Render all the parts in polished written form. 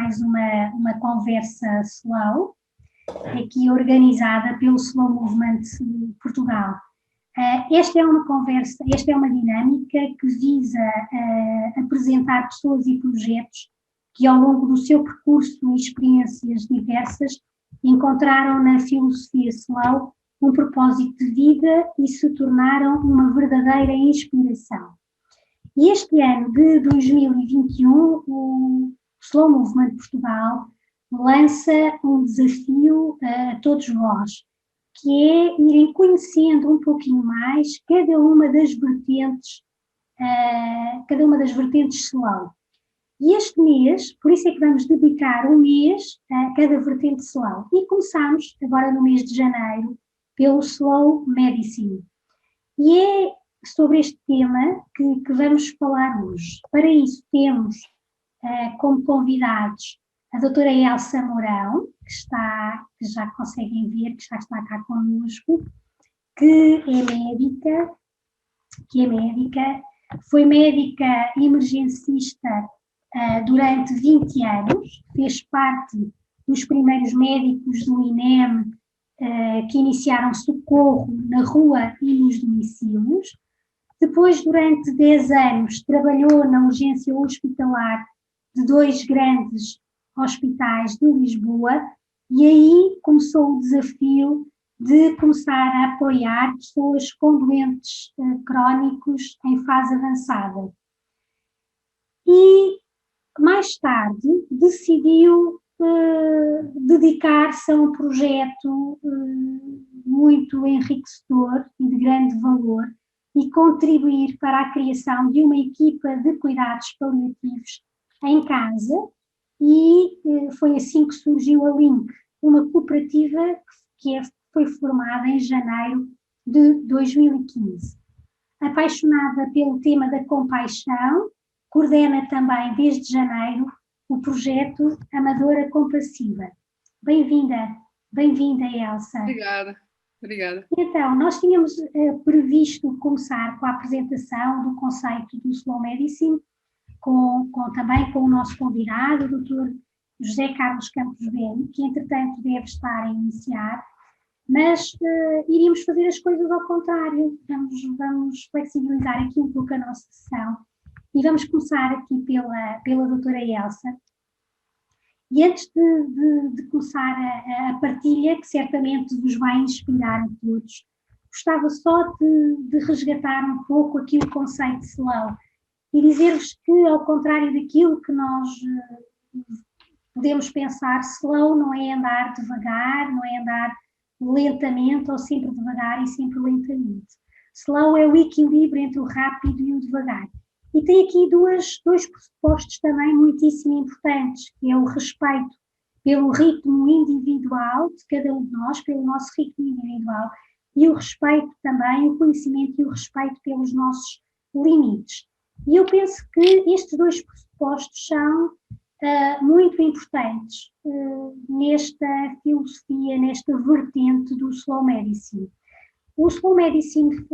mais uma conversa slow, aqui organizada pelo Slow Movement Portugal. Esta é uma conversa, esta é uma dinâmica que visa apresentar pessoas e projetos que ao longo do seu percurso e experiências diversas encontraram na filosofia slow um propósito de vida e se tornaram uma verdadeira inspiração. E este ano de 2021, o Slow Movement Portugal lança um desafio a todos vós, que é irem conhecendo um pouquinho mais cada uma das vertentes slow. E este mês, por isso é que vamos dedicar um mês a cada vertente slow. E começamos agora no mês de janeiro pelo Slow Medicine. E é sobre este tema que vamos falar hoje. Para isso temos como convidados a doutora Elsa Mourão, que já conseguem ver, que já está cá connosco, que é médica, foi médica emergencista durante 20 anos, fez parte dos primeiros médicos do INEM que iniciaram socorro na rua e nos domicílios. Depois, durante 10 anos, trabalhou na urgência hospitalar de 2 grandes hospitais de Lisboa e aí começou o desafio de começar a apoiar pessoas com doentes crónicos em fase avançada. E mais tarde decidiu dedicar-se a um projeto muito enriquecedor e de grande valor e contribuir para a criação de uma equipa de cuidados paliativos em casa, e foi assim que surgiu a Link, uma cooperativa que foi formada em janeiro de 2015. Apaixonada pelo tema da compaixão, coordena também desde janeiro o projeto Amadora Compassiva. Bem-vinda, Elsa. Obrigada. Então, nós tínhamos previsto começar com a apresentação do conceito do Slow Medicine, também com o nosso convidado, o Dr. José Carlos Campos Velho, que entretanto deve estar a iniciar, mas iríamos fazer as coisas ao contrário, vamos flexibilizar aqui um pouco a nossa sessão e vamos começar aqui pela doutora Elsa. E antes de começar a partilha, que certamente vos vai inspirar a todos, gostava só de resgatar um pouco aqui o conceito de slow e dizer-vos que, ao contrário daquilo que nós podemos pensar, slow não é andar devagar, não é andar lentamente ou sempre devagar e sempre lentamente. Slow é o equilíbrio entre o rápido e o devagar. E tem aqui dois pressupostos também muitíssimo importantes, que é o respeito pelo ritmo individual de cada um de nós, pelo nosso ritmo individual, e o respeito também, o conhecimento e o respeito pelos nossos limites. E eu penso que estes dois pressupostos são muito importantes nesta filosofia, nesta vertente do Slow Medicine. O Slow Medicine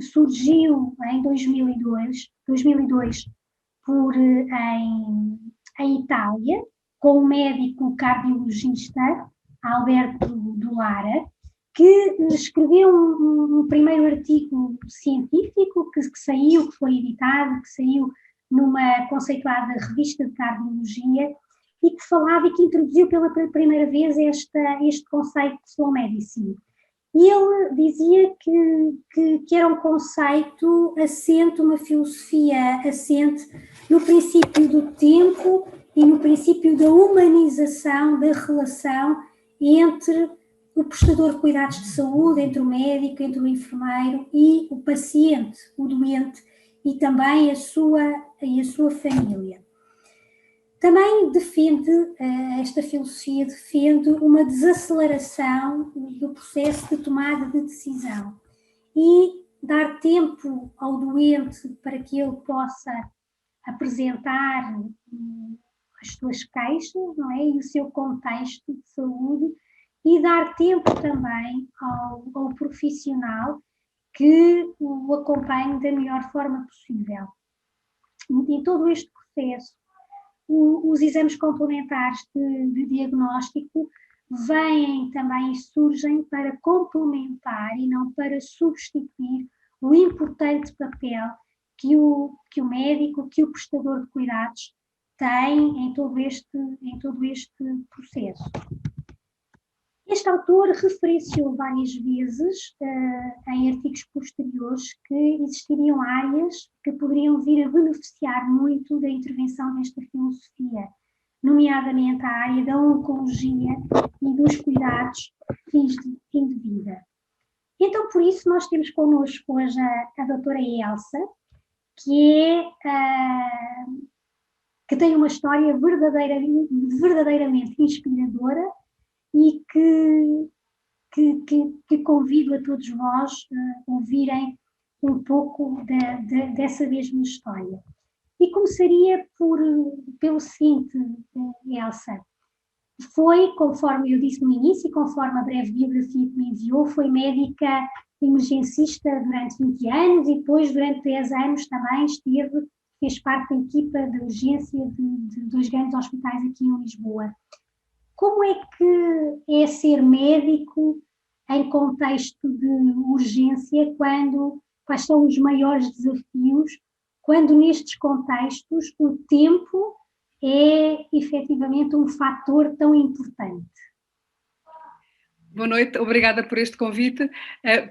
surgiu em 2002 em Itália, com o médico cardiologista Alberto Dulara, que escreveu um primeiro artigo científico que foi editado, que saiu numa conceituada revista de cardiologia e que falava e que introduziu pela primeira vez este conceito de Slow Medicine. E ele dizia que era um conceito assente, uma filosofia assente no princípio do tempo e no princípio da humanização da relação entre o prestador de cuidados de saúde, entre o médico, entre o enfermeiro e o paciente, o doente, e também a sua família. Também esta filosofia defende uma desaceleração do processo de tomada de decisão e dar tempo ao doente para que ele possa apresentar as suas queixas, não é? E o seu contexto de saúde, e dar tempo também ao profissional que o acompanhe da melhor forma possível. Em todo este processo, os exames complementares de diagnóstico vêm também e surgem para complementar e não para substituir o importante papel que o médico, que o prestador de cuidados tem em todo este processo. Este autor referenciou várias vezes, em artigos posteriores, que existiriam áreas que poderiam vir a beneficiar muito da intervenção desta filosofia, nomeadamente a área da oncologia e dos cuidados fim de vida. Então, por isso, nós temos connosco hoje a doutora Elsa, que tem uma história verdadeiramente inspiradora e que convido a todos vós a ouvirem um pouco dessa mesma história. E começaria pelo seguinte, Elsa. Foi, conforme eu disse no início, e conforme a breve biografia que me enviou, foi médica emergencista durante 20 anos e depois, durante 10 anos, também fez parte da equipa de urgência de 2 grandes hospitais aqui em Lisboa. Como é que é ser médico em contexto de urgência, quais são os maiores desafios, quando nestes contextos o tempo é efetivamente um fator tão importante? Boa noite, obrigada por este convite.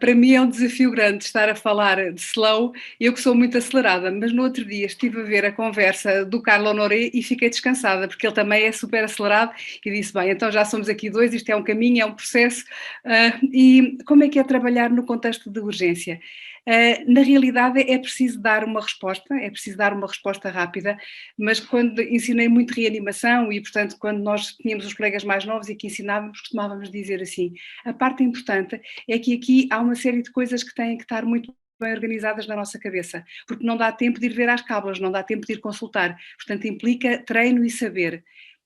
Para mim é um desafio grande estar a falar de slow, eu que sou muito acelerada, mas no outro dia estive a ver a conversa do Carlo Honoré e fiquei descansada, porque ele também é super acelerado e disse, bem, então já somos aqui dois, isto é um caminho, é um processo. E como é que é trabalhar no contexto de urgência? Na realidade é preciso dar uma resposta rápida, mas quando ensinei muito reanimação e, portanto, quando nós tínhamos os colegas mais novos e que ensinávamos, costumávamos dizer assim, a parte importante é que aqui há uma série de coisas que têm que estar muito bem organizadas na nossa cabeça, porque não dá tempo de ir ver às cábulas, não dá tempo de ir consultar, portanto implica treino e saber.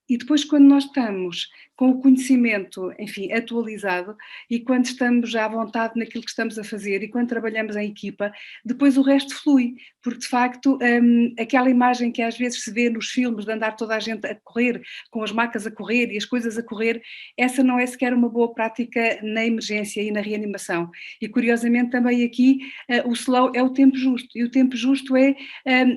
E depois, quando nós estamos com o conhecimento, enfim, atualizado e quando estamos já à vontade naquilo que estamos a fazer e quando trabalhamos em equipa, depois o resto flui, porque de facto aquela imagem que às vezes se vê nos filmes de andar toda a gente a correr, com as macas a correr e as coisas a correr, essa não é sequer uma boa prática na emergência e na reanimação. E curiosamente também aqui o slow é o tempo justo, e o tempo justo é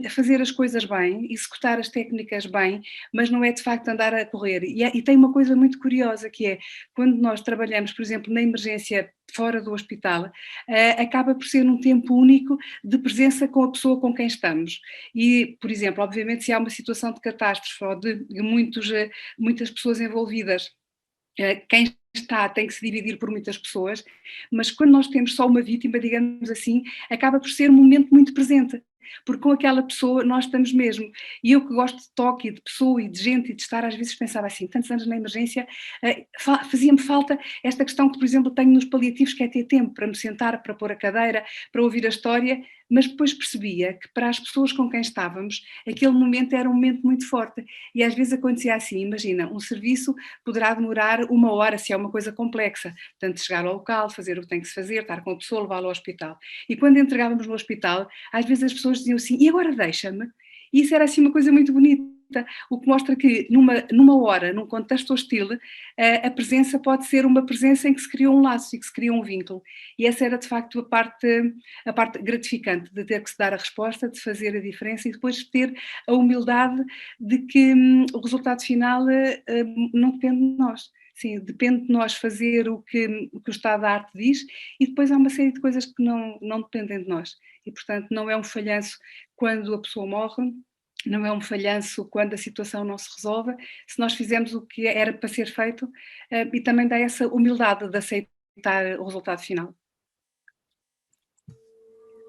fazer as coisas bem, executar as técnicas bem, mas não é de facto andar a correr. E tem uma coisa muito curiosa que é, quando nós trabalhamos, por exemplo, na emergência fora do hospital, acaba por ser um tempo único de presença com a pessoa com quem estamos. E, por exemplo, obviamente se há uma situação de catástrofe ou de muitas pessoas envolvidas, quem está tem que se dividir por muitas pessoas, mas quando nós temos só uma vítima, digamos assim, acaba por ser um momento muito presente, porque com aquela pessoa nós estamos mesmo. E eu que gosto de toque, de pessoa e de gente e de estar, às vezes pensava assim, tantos anos na emergência, fazia-me falta esta questão que, por exemplo, tenho nos paliativos, que é ter tempo para me sentar, para pôr a cadeira, para ouvir a história, mas depois percebia que para as pessoas com quem estávamos, aquele momento era um momento muito forte. E às vezes acontecia assim, imagina, um serviço poderá demorar 1 hora, se é uma coisa complexa, portanto chegar ao local, fazer o que tem que se fazer, estar com a pessoa, levá-la ao hospital. E quando entregávamos no hospital, às vezes as pessoas diziam assim, e agora deixa-me? E isso era assim uma coisa muito bonita, o que mostra que numa hora, num contexto hostil, a presença pode ser uma presença em que se criou um laço e que se criou um vínculo. E essa era de facto a parte gratificante de ter que se dar a resposta, de fazer a diferença e depois ter a humildade de que o resultado final não depende de nós. Sim, depende de nós fazer o que o estado da arte diz e depois há uma série de coisas que não dependem de nós. E, portanto, não é um falhanço quando a pessoa morre, não é um falhanço quando a situação não se resolve, se nós fizemos o que era para ser feito, e também dá essa humildade de aceitar o resultado final.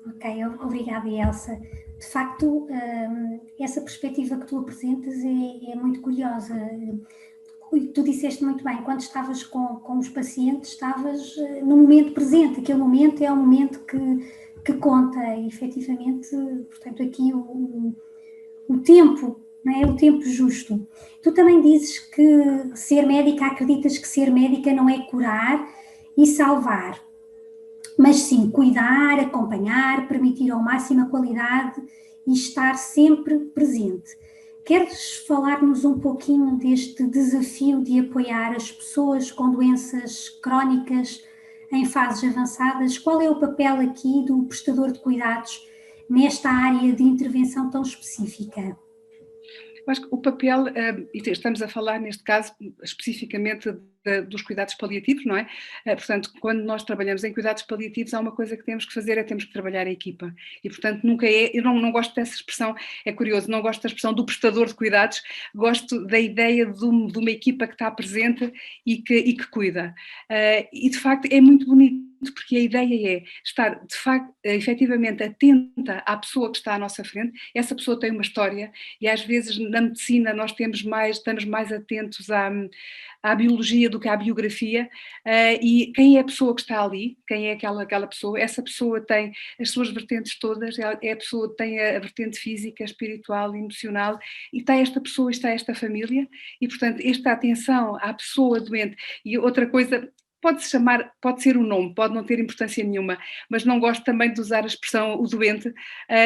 Ok, obrigada, Elsa. De facto, essa perspectiva que tu apresentas é muito curiosa. Tu disseste muito bem, quando estavas com os pacientes, estavas no momento presente, aquele momento é um momento que conta, e efetivamente, portanto, aqui o tempo, não é? O tempo justo. Tu também dizes que ser médica, acreditas que ser médica não é curar e salvar, mas sim cuidar, acompanhar, permitir ao máximo a qualidade e estar sempre presente. Queres falar-nos um pouquinho deste desafio de apoiar as pessoas com doenças crónicas em fases avançadas? Qual é o papel aqui do prestador de cuidados nesta área de intervenção tão específica? Eu acho que o papel, e estamos a falar neste caso especificamente dos cuidados paliativos, não é? Portanto, quando nós trabalhamos em cuidados paliativos, há uma coisa que temos que fazer, temos que trabalhar a equipa. E, portanto, nunca eu não gosto dessa expressão, é curioso, não gosto da expressão do prestador de cuidados, gosto da ideia de uma equipa que está presente e que cuida. E, de facto, é muito bonito, porque a ideia é estar, de facto, efetivamente atenta à pessoa que está à nossa frente. Essa pessoa tem uma história e, às vezes, na medicina nós estamos mais atentos à biologia do que à biografia, e quem é a pessoa que está ali, quem é aquela pessoa, essa pessoa tem as suas vertentes todas, é a pessoa que tem a vertente física, espiritual, emocional, e está esta pessoa, está esta família, e portanto esta atenção à pessoa doente. E outra coisa, pode ser um nome, pode não ter importância nenhuma, mas não gosto também de usar a expressão o doente,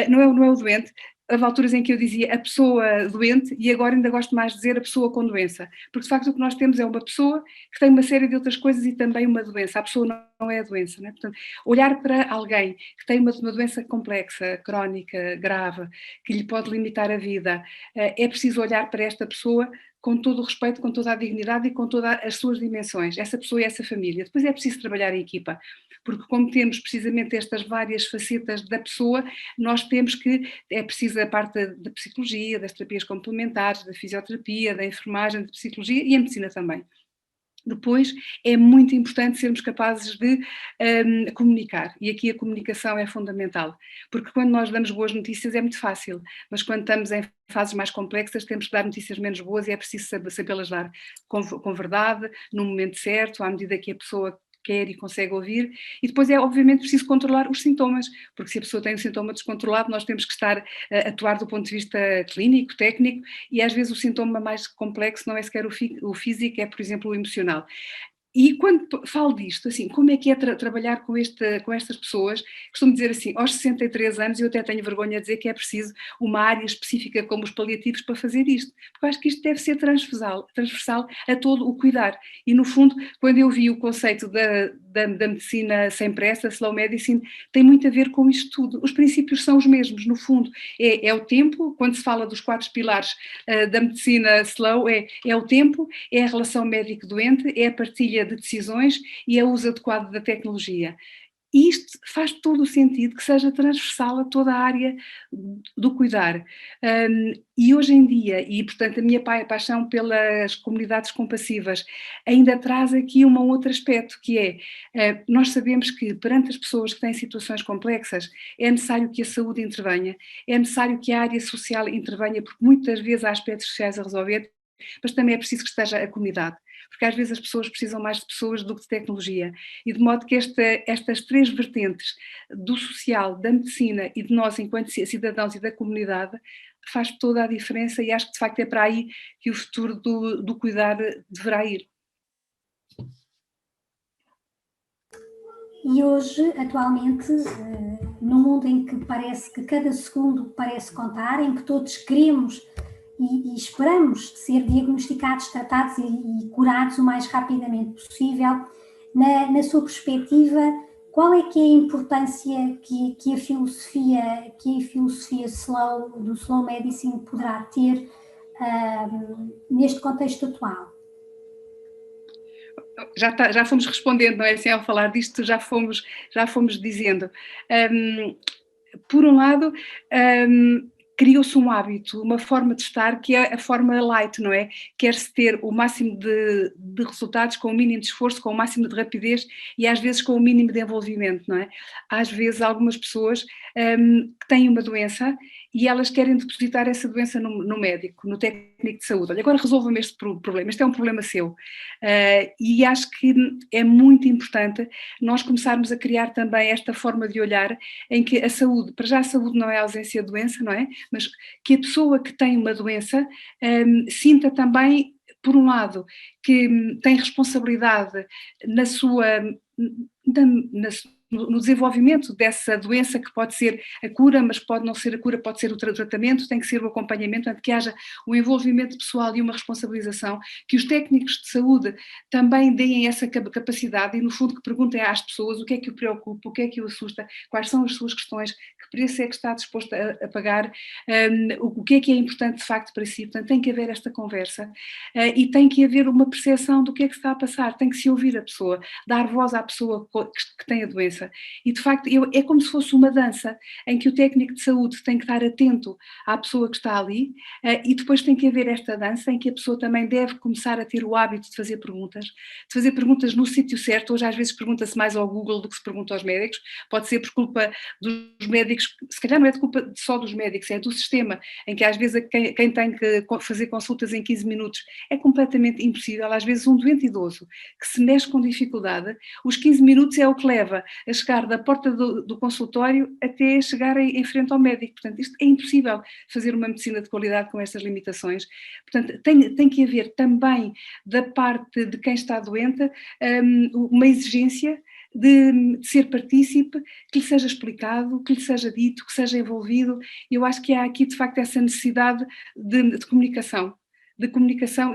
não é o doente. Houve alturas em que eu dizia a pessoa doente e agora ainda gosto mais de dizer a pessoa com doença, porque de facto o que nós temos é uma pessoa que tem uma série de outras coisas e também uma doença. A pessoa não é a doença, não é? Portanto, olhar para alguém que tem uma doença complexa, crónica, grave, que lhe pode limitar a vida, é preciso olhar para esta pessoa com todo o respeito, com toda a dignidade e com todas as suas dimensões, essa pessoa e essa família. Depois é preciso trabalhar em equipa, porque como temos precisamente estas várias facetas da pessoa, nós temos que, é preciso a parte da psicologia, das terapias complementares, da fisioterapia, da enfermagem, da psicologia e a medicina também. Depois, é muito importante sermos capazes de comunicar, e aqui a comunicação é fundamental, porque quando nós damos boas notícias é muito fácil, mas quando estamos em fases mais complexas temos que dar notícias menos boas e é preciso sabê-las dar com verdade, no momento certo, à medida que a pessoa quer e consegue ouvir, e depois é obviamente preciso controlar os sintomas, porque se a pessoa tem um sintoma descontrolado nós temos que estar a atuar do ponto de vista clínico, técnico, e às vezes o sintoma mais complexo não é sequer o físico, é por exemplo o emocional. E quando falo disto, assim, como é que é trabalhar com estas pessoas? Costumo dizer assim, aos 63 anos, eu até tenho vergonha de dizer que é preciso uma área específica como os paliativos para fazer isto, porque eu acho que isto deve ser transversal a todo o cuidar. E no fundo, quando eu vi o conceito da medicina sem pressa, slow medicine, tem muito a ver com isto tudo. Os princípios são os mesmos, no fundo, é o tempo, quando se fala dos 4 pilares da medicina slow, é o tempo, é a relação médico-doente, é a partilha de decisões e é o uso adequado da tecnologia. E isto faz todo o sentido que seja transversal a toda a área do cuidar. E hoje em dia, e portanto a minha paixão pelas comunidades compassivas ainda traz aqui um outro aspecto, que é, nós sabemos que perante as pessoas que têm situações complexas é necessário que a saúde intervenha, é necessário que a área social intervenha, porque muitas vezes há aspectos sociais a resolver, mas também é preciso que esteja a comunidade, porque às vezes as pessoas precisam mais de pessoas do que de tecnologia, e de modo que estas 3 vertentes do social, da medicina e de nós enquanto cidadãos e da comunidade faz toda a diferença, e acho que de facto é para aí que o futuro do cuidar deverá ir. E hoje, atualmente, num mundo em que parece que cada segundo parece contar, em que todos queremos e esperamos ser diagnosticados, tratados e curados o mais rapidamente possível, na sua perspectiva, qual é que é a importância que a filosofia do Slow Medicine poderá ter neste contexto atual? Já fomos respondendo, não é? Assim, ao falar disto, já fomos dizendo. Por um lado, criou-se um hábito, uma forma de estar que é a forma light, não é? Quer-se ter o máximo de resultados com o mínimo de esforço, com o máximo de rapidez e às vezes com o mínimo de envolvimento, não é? Às vezes algumas pessoas que têm uma doença e elas querem depositar essa doença no médico, no técnico de saúde. Olha, agora resolva-me este problema, este é um problema seu. E acho que é muito importante nós começarmos a criar também esta forma de olhar em que a saúde, para já a saúde não é a ausência de doença, não é? Mas que a pessoa que tem uma doença sinta também, por um lado, que tem responsabilidade na no desenvolvimento dessa doença que pode ser a cura, mas pode não ser a cura, pode ser o tratamento, tem que ser o acompanhamento, portanto, que haja um envolvimento pessoal e uma responsabilização, que os técnicos de saúde também deem essa capacidade e, no fundo, que perguntem às pessoas o que é que o preocupa, o que é que o assusta, quais são as suas questões, que preço é que está disposto a pagar, o que é importante de facto para si. Portanto, tem que haver esta conversa e tem que haver uma percepção do que é que está a passar, tem que se ouvir a pessoa, dar voz à pessoa que tem a doença. E, de facto, é como se fosse uma dança em que o técnico de saúde tem que estar atento à pessoa que está ali e depois tem que haver esta dança em que a pessoa também deve começar a ter o hábito de fazer perguntas no sítio certo. Hoje às vezes pergunta-se mais ao Google do que se pergunta aos médicos, pode ser por culpa dos médicos, se calhar não é de culpa só dos médicos, é do sistema, em que às vezes quem tem que fazer consultas em 15 minutos é completamente impossível. Às vezes um doente idoso que se mexe com dificuldade, os 15 minutos é o que leva a chegar da porta do consultório até chegar em frente ao médico. Portanto, isto é impossível fazer uma medicina de qualidade com estas limitações. Portanto, tem que haver também da parte de quem está doente uma exigência de ser partícipe, que lhe seja explicado, que lhe seja dito, que seja envolvido. Eu acho que há aqui de facto essa necessidade de comunicação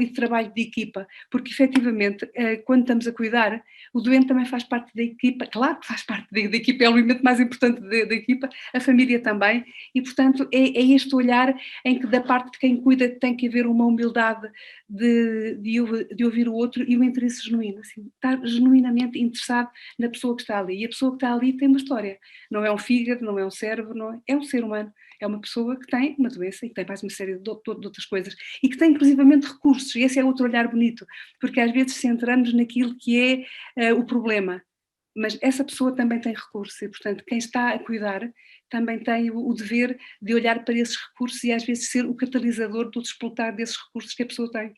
e de trabalho de equipa, porque efetivamente quando estamos a cuidar, o doente também faz parte da equipa, claro que faz parte da equipa, é o elemento mais importante da equipa, a família também, e portanto é este olhar em que da parte de quem cuida tem que haver uma humildade de ouvir o outro e um interesse genuíno, assim, estar genuinamente interessado na pessoa que está ali, e a pessoa que está ali tem uma história, não é um fígado, não é um cérebro, é um ser humano, é uma pessoa que tem uma doença e que tem mais uma série de outras coisas e que tem inclusivamente recursos, e esse é outro olhar bonito, porque às vezes centramos naquilo que é o problema, mas essa pessoa também tem recursos e, portanto, quem está a cuidar também tem o dever de olhar para esses recursos e às vezes ser o catalisador do desplotar desses recursos que a pessoa tem.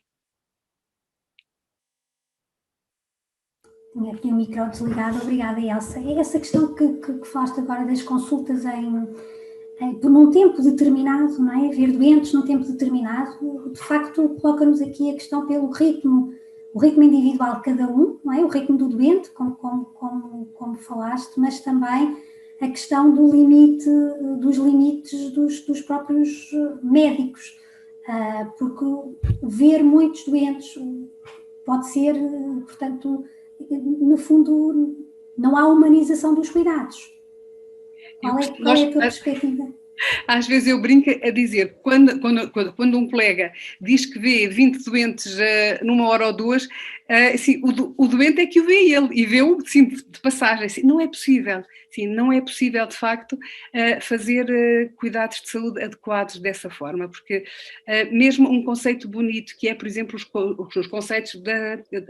Tinha aqui o micro desligado, obrigada, Elsa. É essa questão que falaste agora das consultas num tempo determinado, não é? Ver doentes num tempo determinado, de facto coloca-nos aqui a questão pelo ritmo, o ritmo individual de cada um, não é? O ritmo do doente, como falaste, mas também a questão dos limites dos próprios médicos, porque ver muitos doentes pode ser, portanto, no fundo, não há humanização dos cuidados. Qual é a tua perspectiva? Às vezes eu brinco a dizer, quando um colega diz que vê 20 doentes numa hora ou duas, assim, o doente é que o vê ele, e vê-o sim, de passagem. Assim, não é possível, sim, não é possível de facto fazer cuidados de saúde adequados dessa forma, porque mesmo um conceito bonito que é, por exemplo, os conceitos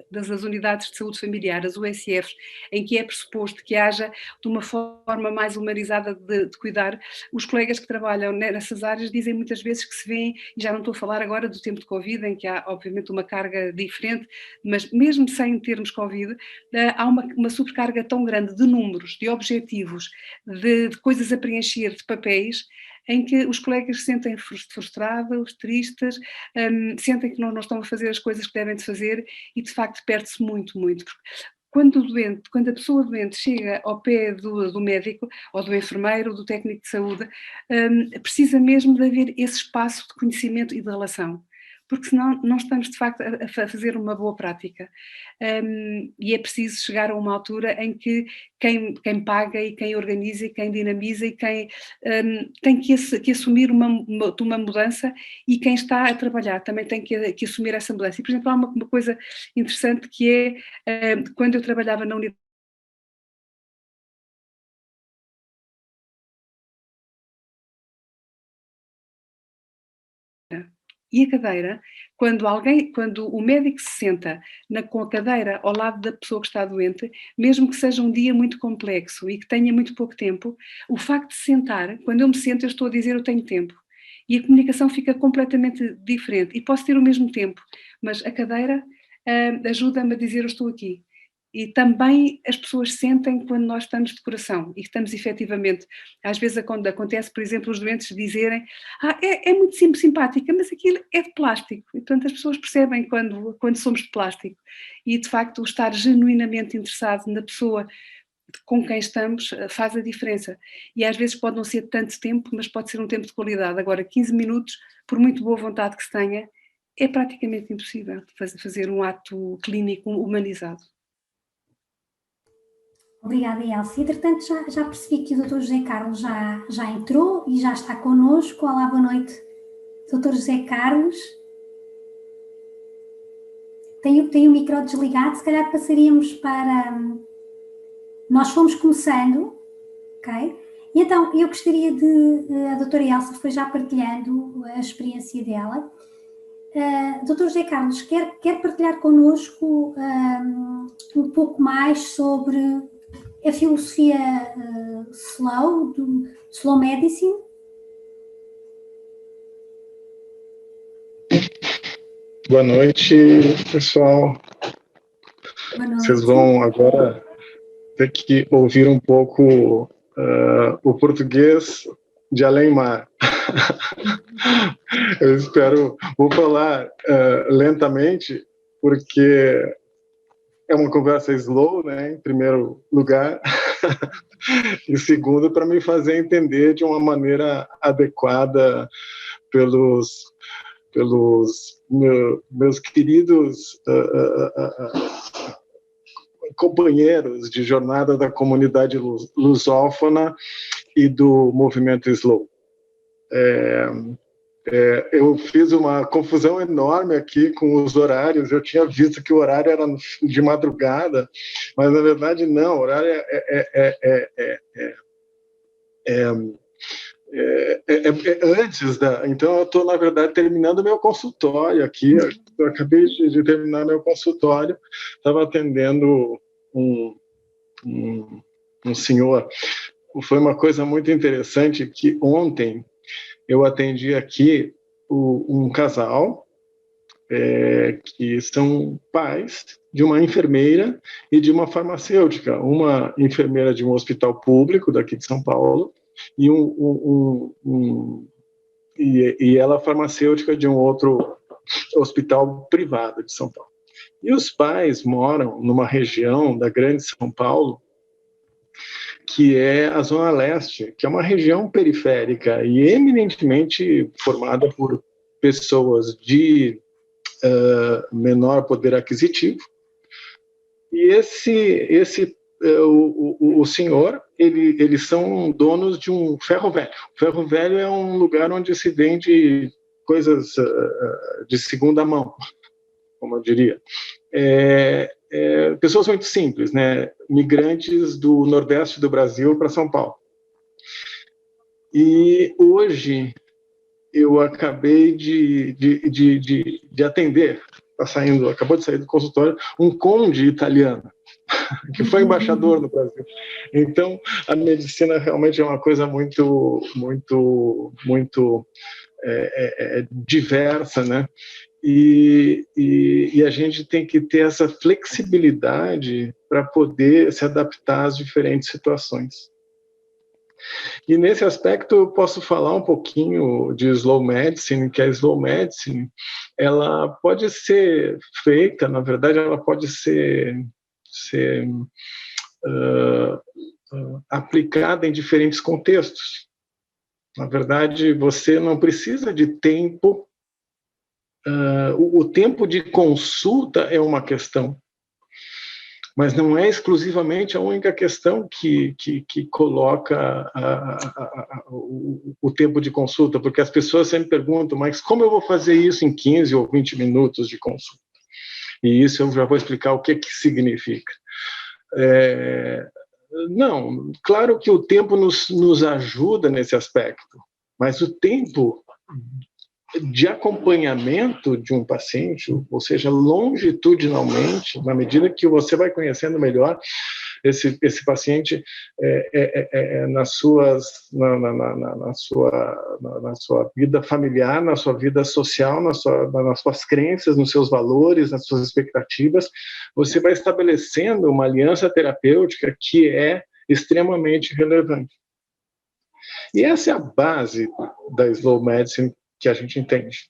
das unidades de saúde familiar, as USFs, em que é pressuposto que haja de uma forma mais humanizada de cuidar, os colegas que trabalham nessas áreas dizem muitas vezes que se vêem, e já não estou a falar agora do tempo de Covid, em que há obviamente uma carga diferente, mas mesmo sem termos Covid, há uma sobrecarga tão grande de números, de objetivos, de coisas a preencher, de papéis, em que os colegas se sentem frustrados, tristes, sentem que não estão a fazer as coisas que devem de fazer e de facto perde-se muito, muito. Quando a pessoa doente chega ao pé do médico, ou do enfermeiro, ou do técnico de saúde, precisa mesmo de haver esse espaço de conhecimento e de relação, porque senão não estamos de facto a fazer uma boa prática. E é preciso chegar a uma altura em que quem paga e quem organiza e quem dinamiza e quem tem que assumir uma mudança, e quem está a trabalhar também tem que assumir essa mudança. E, por exemplo, há uma coisa interessante que é, quando eu trabalhava na unidade e a cadeira, quando o médico se senta com a cadeira ao lado da pessoa que está doente, mesmo que seja um dia muito complexo e que tenha muito pouco tempo, o facto de sentar, quando eu me sento, eu estou a dizer eu tenho tempo. E a comunicação fica completamente diferente. E posso ter o mesmo tempo, mas a cadeira ajuda-me a dizer eu estou aqui. E também as pessoas sentem quando nós estamos de coração e estamos efetivamente, às vezes quando acontece, por exemplo, os doentes dizerem é muito simpática, mas aquilo é de plástico. E, portanto, as pessoas percebem quando somos de plástico. E, de facto, o estar genuinamente interessado na pessoa com quem estamos faz a diferença. E às vezes pode não ser tanto tempo, mas pode ser um tempo de qualidade. Agora, 15 minutos, por muito boa vontade que se tenha, é praticamente impossível fazer um ato clínico humanizado. Obrigada, Elsa. Entretanto, já percebi que o Dr. José Carlos já entrou e já está connosco. Olá, boa noite, Dr. José Carlos. Tem o micro desligado, se calhar passaríamos para... Nós fomos começando, ok? E então, eu gostaria a doutora Elsa foi já partilhando a experiência dela. Dr. José Carlos, quer partilhar connosco um pouco mais sobre a filosofia do Slow Medicine? Boa noite, pessoal. Boa noite. Vocês vão agora ter que ouvir um pouco o português de além-mar. Eu espero, vou falar lentamente, porque é uma conversa slow, né, em primeiro lugar, e segundo, para me fazer entender de uma maneira adequada pelos meus queridos companheiros de jornada da comunidade lusófona e do movimento Slow. Eu fiz uma confusão enorme aqui com os horários. Eu tinha visto que o horário era de madrugada, mas na verdade não, o horário antes da... Então eu estou, na verdade, terminando meu consultório aqui. Eu acabei de terminar meu consultório, estava atendendo um senhor. Foi uma coisa muito interessante que ontem eu atendi aqui um casal que são pais de uma enfermeira e de uma farmacêutica, uma enfermeira de um hospital público daqui de São Paulo e ela farmacêutica de um outro hospital privado de São Paulo. E os pais moram numa região da Grande São Paulo, que é a Zona Leste, que é uma região periférica e eminentemente formada por pessoas de menor poder aquisitivo. E o senhor, eles são donos de um ferro velho. Ferro velho é um lugar onde se vende coisas de segunda mão, como eu diria. Pessoas muito simples, né? Migrantes do Nordeste do Brasil para São Paulo. E hoje eu acabei de atender, acabou de sair do consultório, um conde italiano, que foi embaixador no Brasil. Então, a medicina realmente é uma coisa muito, muito, muito diversa, né? E a gente tem que ter essa flexibilidade para poder se adaptar às diferentes situações. E nesse aspecto eu posso falar um pouquinho de Slow Medicine, que a Slow Medicine, ela pode ser feita, na verdade, ela pode ser aplicada em diferentes contextos. Na verdade, você não precisa de tempo. O tempo de consulta é uma questão, mas não é exclusivamente a única questão que coloca o tempo de consulta, porque as pessoas sempre perguntam, mas como eu vou fazer isso em 15 ou 20 minutos de consulta? E isso eu já vou explicar o que significa. Não, claro que o tempo nos ajuda nesse aspecto, mas o tempo de acompanhamento de um paciente, ou seja, longitudinalmente, na medida que você vai conhecendo melhor esse paciente na sua vida familiar, na sua vida social, nas suas crenças, nos seus valores, nas suas expectativas, você vai estabelecendo uma aliança terapêutica que é extremamente relevante. E essa é a base da Slow Medicine que a gente entende.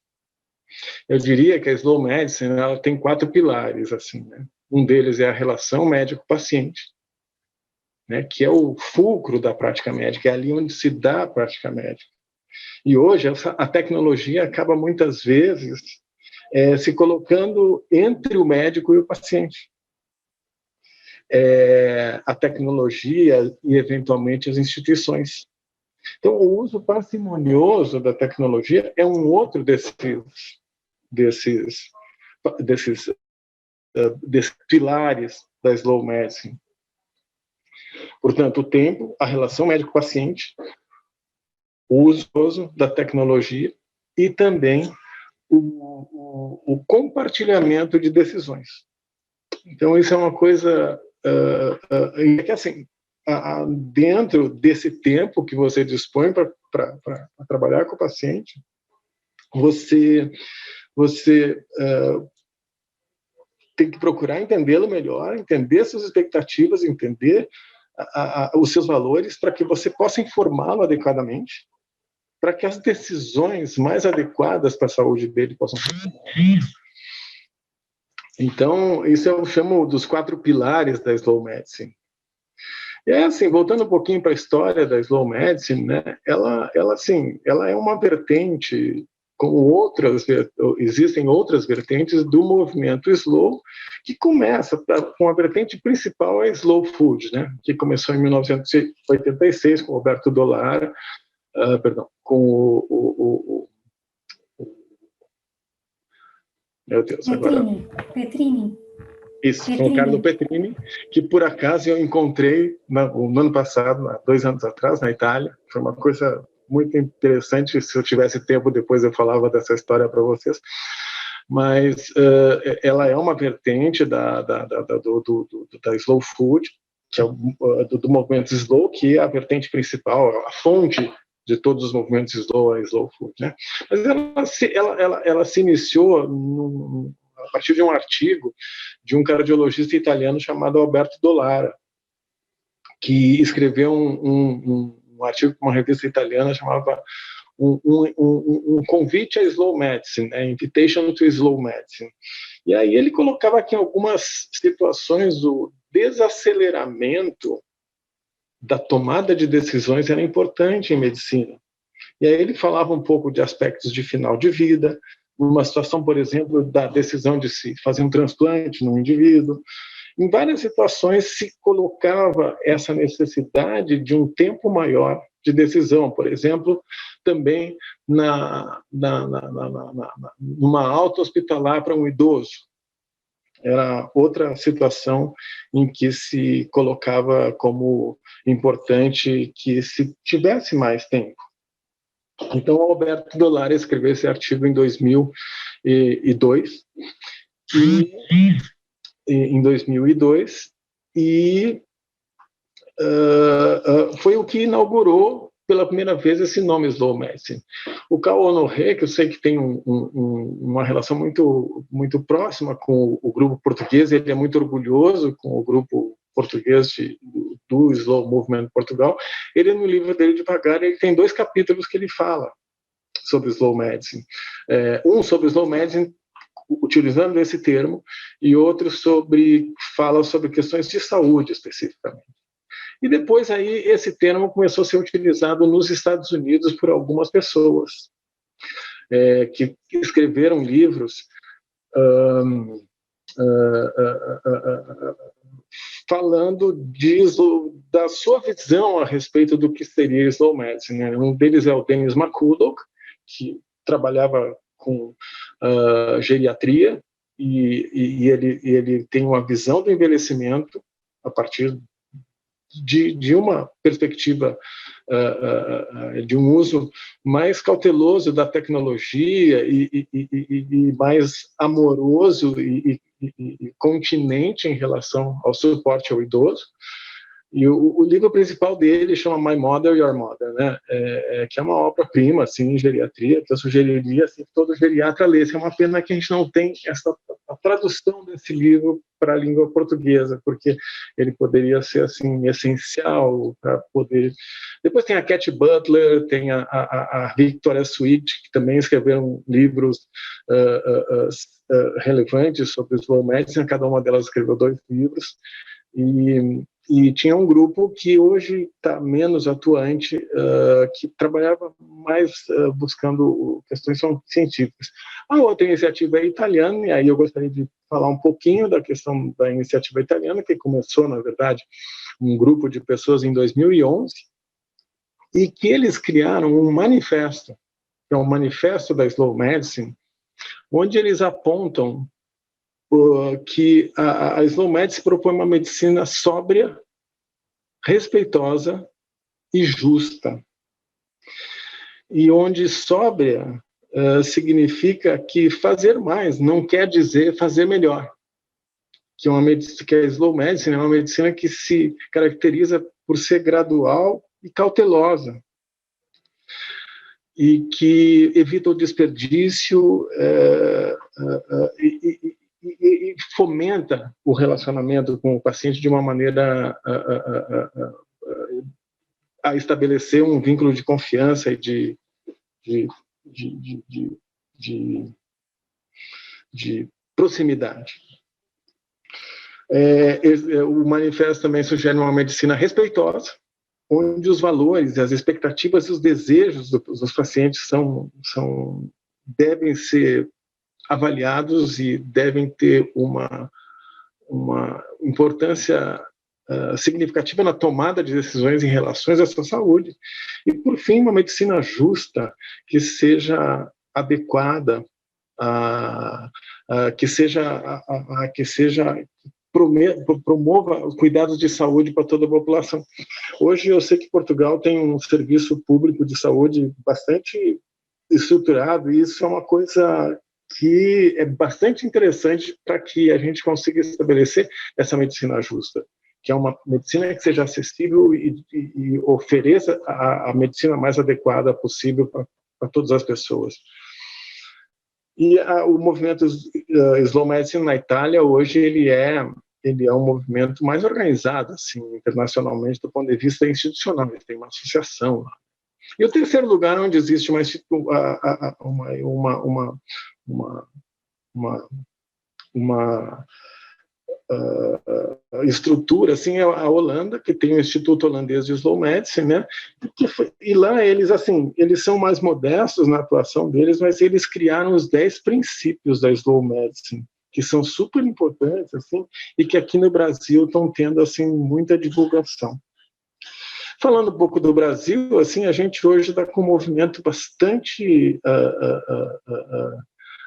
Eu diria que a Slow Medicine ela tem 4 pilares, assim, né? Um deles é a relação médico-paciente. né, que é o fulcro da prática médica, é ali onde se dá a prática médica. E hoje a tecnologia acaba muitas vezes se colocando entre o médico e o paciente. A tecnologia e, eventualmente, as instituições. Então, o uso parcimonioso da tecnologia é um outro desses pilares da slow medicine. Portanto, o tempo, a relação médico-paciente, o uso da tecnologia e também o compartilhamento de decisões. Então, isso é uma coisa que, assim, dentro desse tempo que você dispõe para trabalhar com o paciente, você tem que procurar entendê-lo melhor, entender suas expectativas, entender os seus valores, para que você possa informá-lo adequadamente, para que as decisões mais adequadas para a saúde dele possam ser. Então, isso eu chamo dos 4 pilares da slow medicine. E assim, voltando um pouquinho para a história da slow medicine, né, ela é uma vertente, como existem outras vertentes do movimento slow, que começa com a vertente principal, a slow food, né, que começou em 1986 com o Roberto Dollara, com meu Deus, Petrini. Isso, com o Carlo Petrini, que por acaso eu encontrei no ano passado, 2 anos atrás, na Itália. Foi uma coisa muito interessante. Se eu tivesse tempo, depois eu falava dessa história para vocês. Mas ela é uma vertente da slow food, que é do movimento slow, que é a vertente principal, a fonte de todos os movimentos slow, a slow food, né? Mas ela se iniciou a partir de um artigo de um cardiologista italiano chamado Alberto Dollara, que escreveu um artigo para uma revista italiana chamava um convite à slow medicine, Invitation to Slow Medicine. E aí ele colocava aqui algumas situações o desaceleramento da tomada de decisões era importante em medicina. E aí ele falava um pouco de aspectos de final de vida, uma situação, por exemplo, da decisão de se fazer um transplante num indivíduo. Em várias situações se colocava essa necessidade de um tempo maior de decisão, por exemplo, também numa alta hospitalar para um idoso. Era outra situação em que se colocava como importante que se tivesse mais tempo. Então, o Alberto Dollara escreveu esse artigo em 2002, e foi o que inaugurou pela primeira vez esse nome Slow Medicine. O Carl Honoré, que eu sei que tem uma relação muito, muito próxima com o grupo português, ele é muito orgulhoso com o grupo português do Slow Movement Portugal. Ele, no livro dele, Devagar, ele tem 2 capítulos que ele fala sobre Slow Medicine. Um sobre Slow Medicine, utilizando esse termo, e outro fala sobre questões de saúde, especificamente. E depois aí esse termo começou a ser utilizado nos Estados Unidos por algumas pessoas que escreveram livros falando da sua visão a respeito do que seria slow medicine, né? Um deles é o Dennis McCulloch, que trabalhava com geriatria, e ele tem uma visão do envelhecimento a partir de uma perspectiva de um uso mais cauteloso da tecnologia e mais amoroso e continente em relação ao suporte ao idoso. E o livro principal dele chama My Mother, Your Mother, né? Que é uma obra-prima assim, em geriatria, que eu sugeriria assim, que todo geriatra lesse. É uma pena que a gente não tem a tradução desse livro para a língua portuguesa, porque ele poderia ser assim, essencial para poder... Depois tem a Cat Butler, tem a Victoria Sweet, que também escreveram livros relevantes sobre slow medicine. Cada uma delas escreveu 2 livros. E tinha um grupo que hoje está menos atuante, que trabalhava mais buscando questões científicas. A outra iniciativa é italiana, e aí eu gostaria de falar um pouquinho da questão da iniciativa italiana, que começou, na verdade, um grupo de pessoas em 2011, e que eles criaram um manifesto, que é o Manifesto da Slow Medicine, onde eles apontam que a Slow Medicine propõe uma medicina sóbria, respeitosa e justa. E onde sóbria significa que fazer mais não quer dizer fazer melhor. Que a Slow Medicine é uma medicina que se caracteriza por ser gradual e cautelosa, e que evita o desperdício e fomenta o relacionamento com o paciente de uma maneira a estabelecer um vínculo de confiança e de proximidade. O manifesto também sugere uma medicina respeitosa, onde os valores, as expectativas e os desejos dos pacientes devem ser avaliados e devem ter uma importância significativa na tomada de decisões em relação à sua saúde. E, por fim, uma medicina justa que seja adequada, que promova os cuidados de saúde para toda a população. Hoje eu sei que Portugal tem um serviço público de saúde bastante estruturado, e isso é uma coisa que é bastante interessante para que a gente consiga estabelecer essa medicina justa, que é uma medicina que seja acessível e ofereça a medicina mais adequada possível para todas as pessoas. E o movimento Slow Medicine na Itália, hoje, ele é um movimento mais organizado, assim, internacionalmente, do ponto de vista institucional. Ele tem uma associação lá. E o terceiro lugar, onde existe uma estrutura, assim, é a Holanda, que tem o Instituto Holandês de Slow Medicine, né? E lá eles são mais modestos na atuação deles, mas eles criaram os 10 princípios da Slow Medicine, que são super importantes, assim, e que aqui no Brasil estão tendo, assim, muita divulgação. Falando um pouco do Brasil, assim, a gente hoje está com um movimento bastante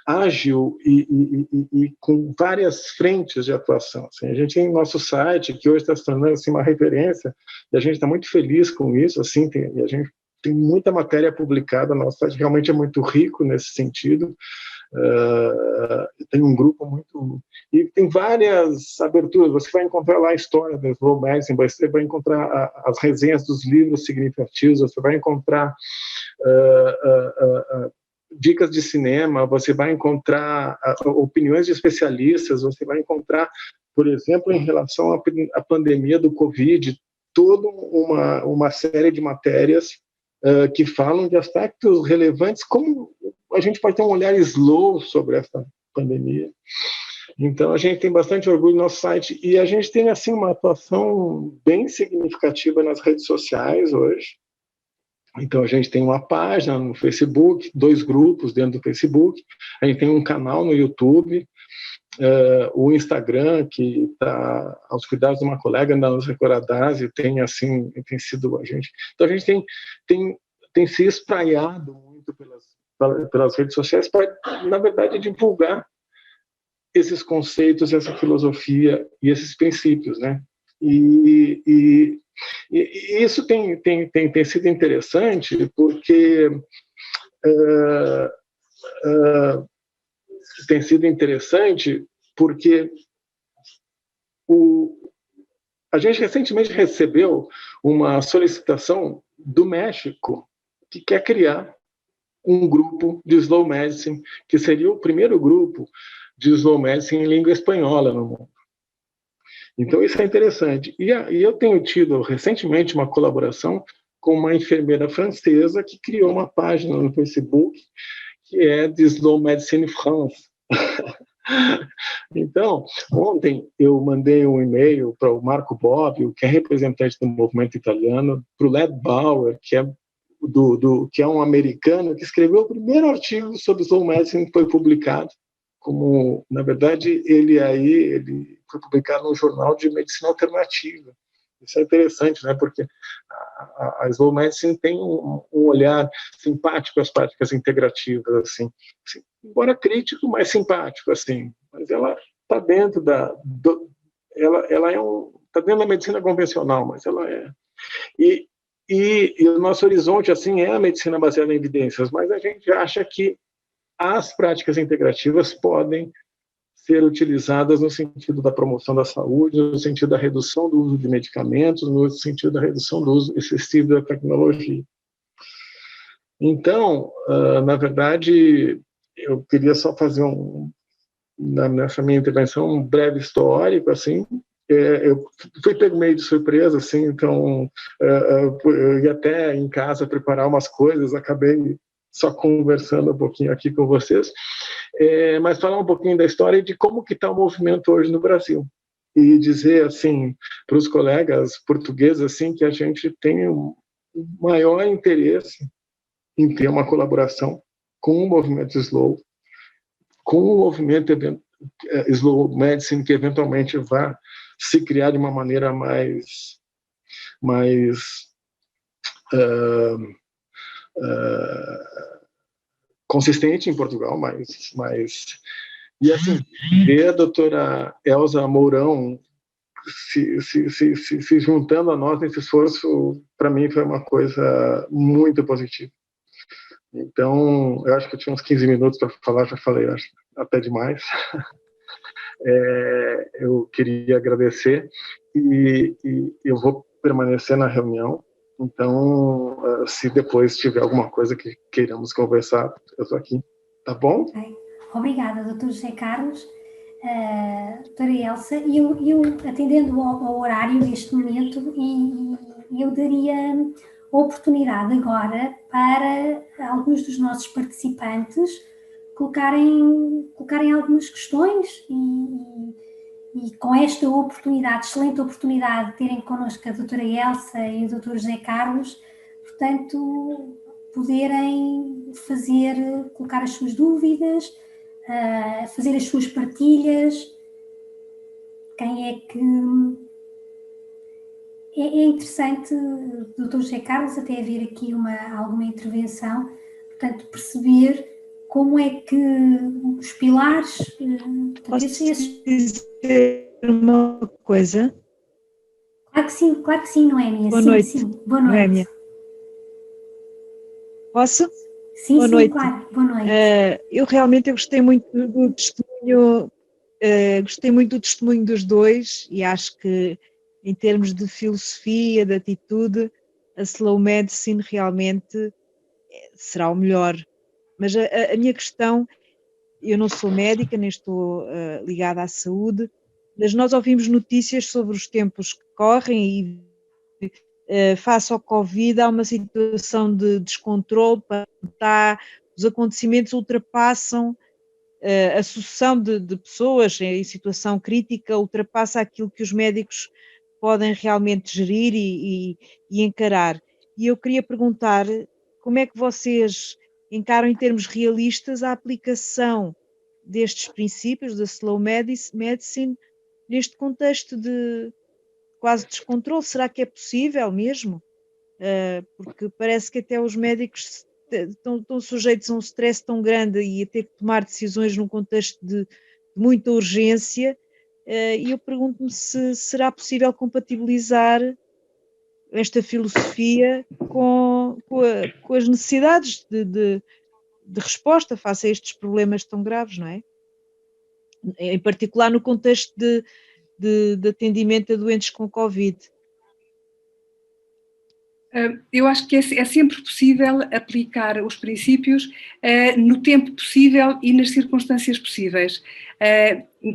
ágil e com várias frentes de atuação. Assim, a gente tem nosso site, que hoje está se tornando assim, uma referência, e a gente está muito feliz com isso. Assim, a gente tem muita matéria publicada, nosso site realmente é muito rico nesse sentido. Tem um grupo muito... E tem várias aberturas, você vai encontrar lá a história da Slow Medicine, você vai encontrar as resenhas dos livros significativos, você vai encontrar dicas de cinema, você vai encontrar opiniões de especialistas, você vai encontrar, por exemplo, em relação à pandemia do Covid, toda uma série de matérias que falam de aspectos relevantes, como a gente pode ter um olhar slow sobre essa pandemia. Então, a gente tem bastante orgulho no nosso site, e a gente tem, assim, uma atuação bem significativa nas redes sociais hoje. Então, a gente tem uma página no Facebook, 2 grupos dentro do Facebook, a gente tem um canal no YouTube, o Instagram, que está aos cuidados de uma colega, Ana Lúcia Coradazzi, tem sido a gente. Então, a gente tem se espraiado muito pelas redes sociais para, na verdade, divulgar esses conceitos, essa filosofia e esses princípios, né? E isso tem sido interessante porque a gente recentemente recebeu uma solicitação do México, que quer criar um grupo de Slow Medicine, que seria o primeiro grupo de Slow Medicine em língua espanhola no mundo. Então, isso é interessante. E eu tenho tido, recentemente, uma colaboração com uma enfermeira francesa que criou uma página no Facebook que é de Slow Medicine France. Então, ontem eu mandei um e-mail para o Marco Bobbio, que é representante do movimento italiano, para o Led Bauer, que é que é um americano que escreveu o primeiro artigo sobre slow medicine que foi publicado, como, na verdade, ele foi publicado num jornal de medicina alternativa. Isso é interessante, né? Porque a slow medicine tem um olhar simpático às práticas integrativas, assim, embora crítico, mas simpático, assim. Mas ela está dentro ela está dentro da medicina convencional, mas ela é. E o nosso horizonte, assim, é a medicina baseada em evidências, mas a gente acha que as práticas integrativas podem ser utilizadas no sentido da promoção da saúde, no sentido da redução do uso de medicamentos, no sentido da redução do uso excessivo da tecnologia. Então, na verdade, eu queria só fazer nessa minha intervenção um breve histórico, assim. Eu fui pego meio de surpresa, assim, então eu ia até em casa preparar umas coisas, acabei só conversando um pouquinho aqui com vocês, mas falar um pouquinho da história e de como que está o movimento hoje no Brasil. E dizer, assim, para os colegas portugueses, assim, que a gente tem um maior interesse em ter uma colaboração com o movimento slow, com o movimento slow medicine, que eventualmente vai se criar de uma maneira mais consistente em Portugal, e assim, ver a doutora Elza Mourão se juntando a nós nesse esforço, para mim foi uma coisa muito positiva. Então, eu acho que eu tinha uns 15 minutos para falar, já falei, acho até demais. Eu queria agradecer e eu vou permanecer na reunião. Então, se depois tiver alguma coisa que queiramos conversar, eu estou aqui. Tá bom? Obrigada, Dr. José Carlos. Doutora Elsa, eu atendendo ao horário neste momento, e eu daria oportunidade agora para alguns dos nossos participantes colocarem algumas questões e com esta oportunidade, excelente oportunidade de terem connosco a doutora Elsa e o doutor José Carlos, portanto, poderem colocar as suas dúvidas, fazer as suas partilhas. Quem é que... É interessante, Dr. José Carlos, até haver aqui alguma intervenção, portanto, perceber como é que os pilares... Posso dizer uma coisa? Claro que sim, Noémia. Boa noite. Sim. Boa noite. Noémia. Posso? Sim, boa noite. Claro. Boa noite. Eu realmente gostei muito do testemunho, dos dois, e acho que em termos de filosofia, de atitude, a slow medicine realmente será o melhor. Mas a minha questão, eu não sou médica, nem estou ligada à saúde, mas nós ouvimos notícias sobre os tempos que correm e face ao Covid há uma situação de descontrole, os acontecimentos ultrapassam a sucessão de pessoas em situação crítica, ultrapassa aquilo que os médicos podem realmente gerir e encarar. E eu queria perguntar como é que vocês encaram em termos realistas a aplicação destes princípios da slow medicine neste contexto de quase descontrole. Será que é possível mesmo? Porque parece que até os médicos estão sujeitos a um stress tão grande e a ter que tomar decisões num contexto de muita urgência, e eu pergunto-me se será possível compatibilizar esta filosofia com as necessidades de resposta face a estes problemas tão graves, não é? Em particular no contexto de atendimento a doentes com Covid. Eu acho que é sempre possível aplicar os princípios no tempo possível e nas circunstâncias possíveis.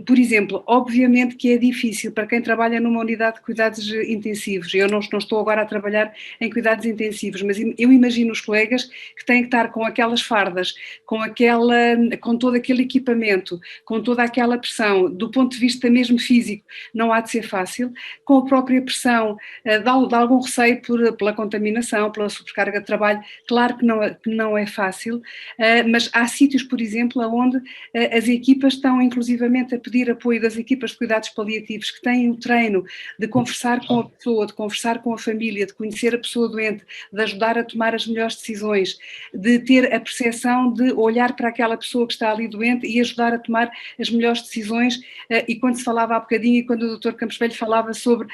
Por exemplo, obviamente que é difícil para quem trabalha numa unidade de cuidados intensivos. Eu não estou agora a trabalhar em cuidados intensivos, mas eu imagino os colegas que têm que estar com aquelas fardas, com todo aquele equipamento, com toda aquela pressão, do ponto de vista mesmo físico, não há de ser fácil, com a própria pressão, de algum receio pela contaminação, pela sobrecarga de trabalho. Claro que não é fácil, mas há sítios, por exemplo, onde as equipas estão inclusivamente a pedir apoio das equipas de cuidados paliativos, que têm o treino de conversar com a pessoa, de conversar com a família, de conhecer a pessoa doente, de ajudar a tomar as melhores decisões, de ter a percepção de olhar para aquela pessoa que está ali doente e ajudar a tomar as melhores decisões. E quando se falava há bocadinho, e quando o Dr. Campos Velho falava sobre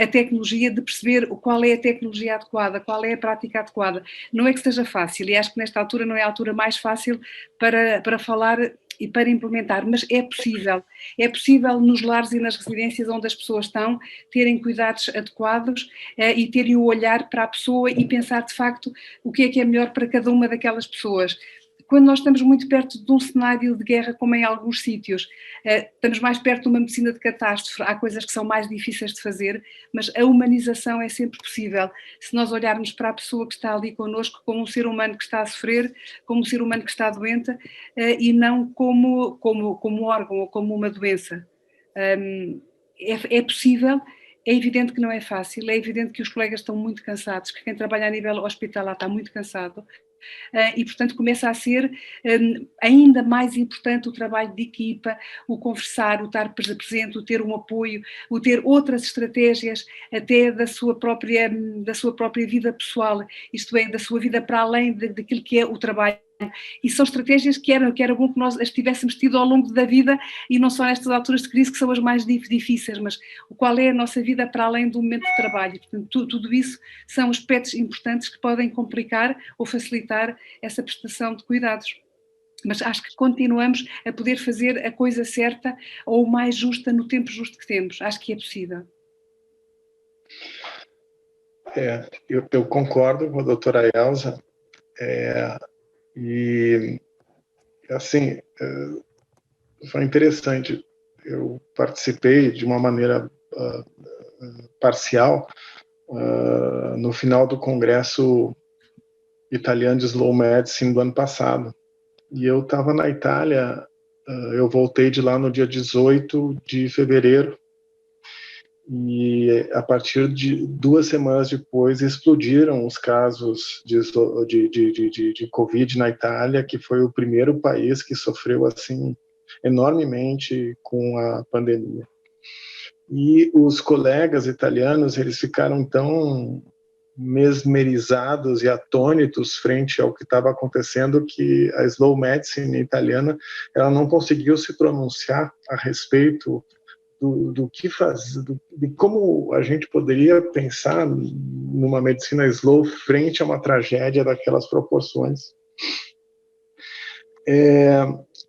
a tecnologia, de perceber qual é a tecnologia adequada, qual é a prática adequada. Não é que seja fácil, e acho que nesta altura não é a altura mais fácil para falar e para implementar, mas é possível. É possível nos lares e nas residências onde as pessoas estão terem cuidados adequados e terem o olhar para a pessoa e pensar de facto o que é melhor para cada uma daquelas pessoas. Quando nós estamos muito perto de um cenário de guerra, como em alguns sítios, estamos mais perto de uma medicina de catástrofe, há coisas que são mais difíceis de fazer, mas a humanização é sempre possível. Se nós olharmos para a pessoa que está ali connosco como um ser humano que está a sofrer, como um ser humano que está doente, e não como órgão ou como uma doença. É possível. É evidente que não é fácil, é evidente que os colegas estão muito cansados, que quem trabalha a nível hospitalar está muito cansado. E, portanto, começa a ser ainda mais importante o trabalho de equipa, o conversar, o estar presente, o ter um apoio, o ter outras estratégias até da sua própria vida pessoal, isto é, da sua vida para além daquilo que é o trabalho. E são estratégias que era bom que nós as tivéssemos tido ao longo da vida e não só nestas alturas de crise que são as mais difíceis, mas qual é a nossa vida para além do momento de trabalho. Portanto, tudo isso são aspectos importantes que podem complicar ou facilitar essa prestação de cuidados. Mas acho que continuamos a poder fazer a coisa certa ou mais justa no tempo justo que temos. Acho que é possível. Eu concordo com a doutora Elza. E, assim, foi interessante. Eu participei de uma maneira parcial no final do Congresso Italiano de Slow Medicine do ano passado. E eu estava na Itália, eu voltei de lá no dia 18 de fevereiro. E a partir de 2 semanas depois explodiram os casos de Covid na Itália, que foi o primeiro país que sofreu assim enormemente com a pandemia. E os colegas italianos, eles ficaram tão mesmerizados e atônitos frente ao que estava acontecendo que a Slow Medicine italiana, ela não conseguiu se pronunciar a respeito do que fazer, de como a gente poderia pensar numa medicina slow frente a uma tragédia daquelas proporções.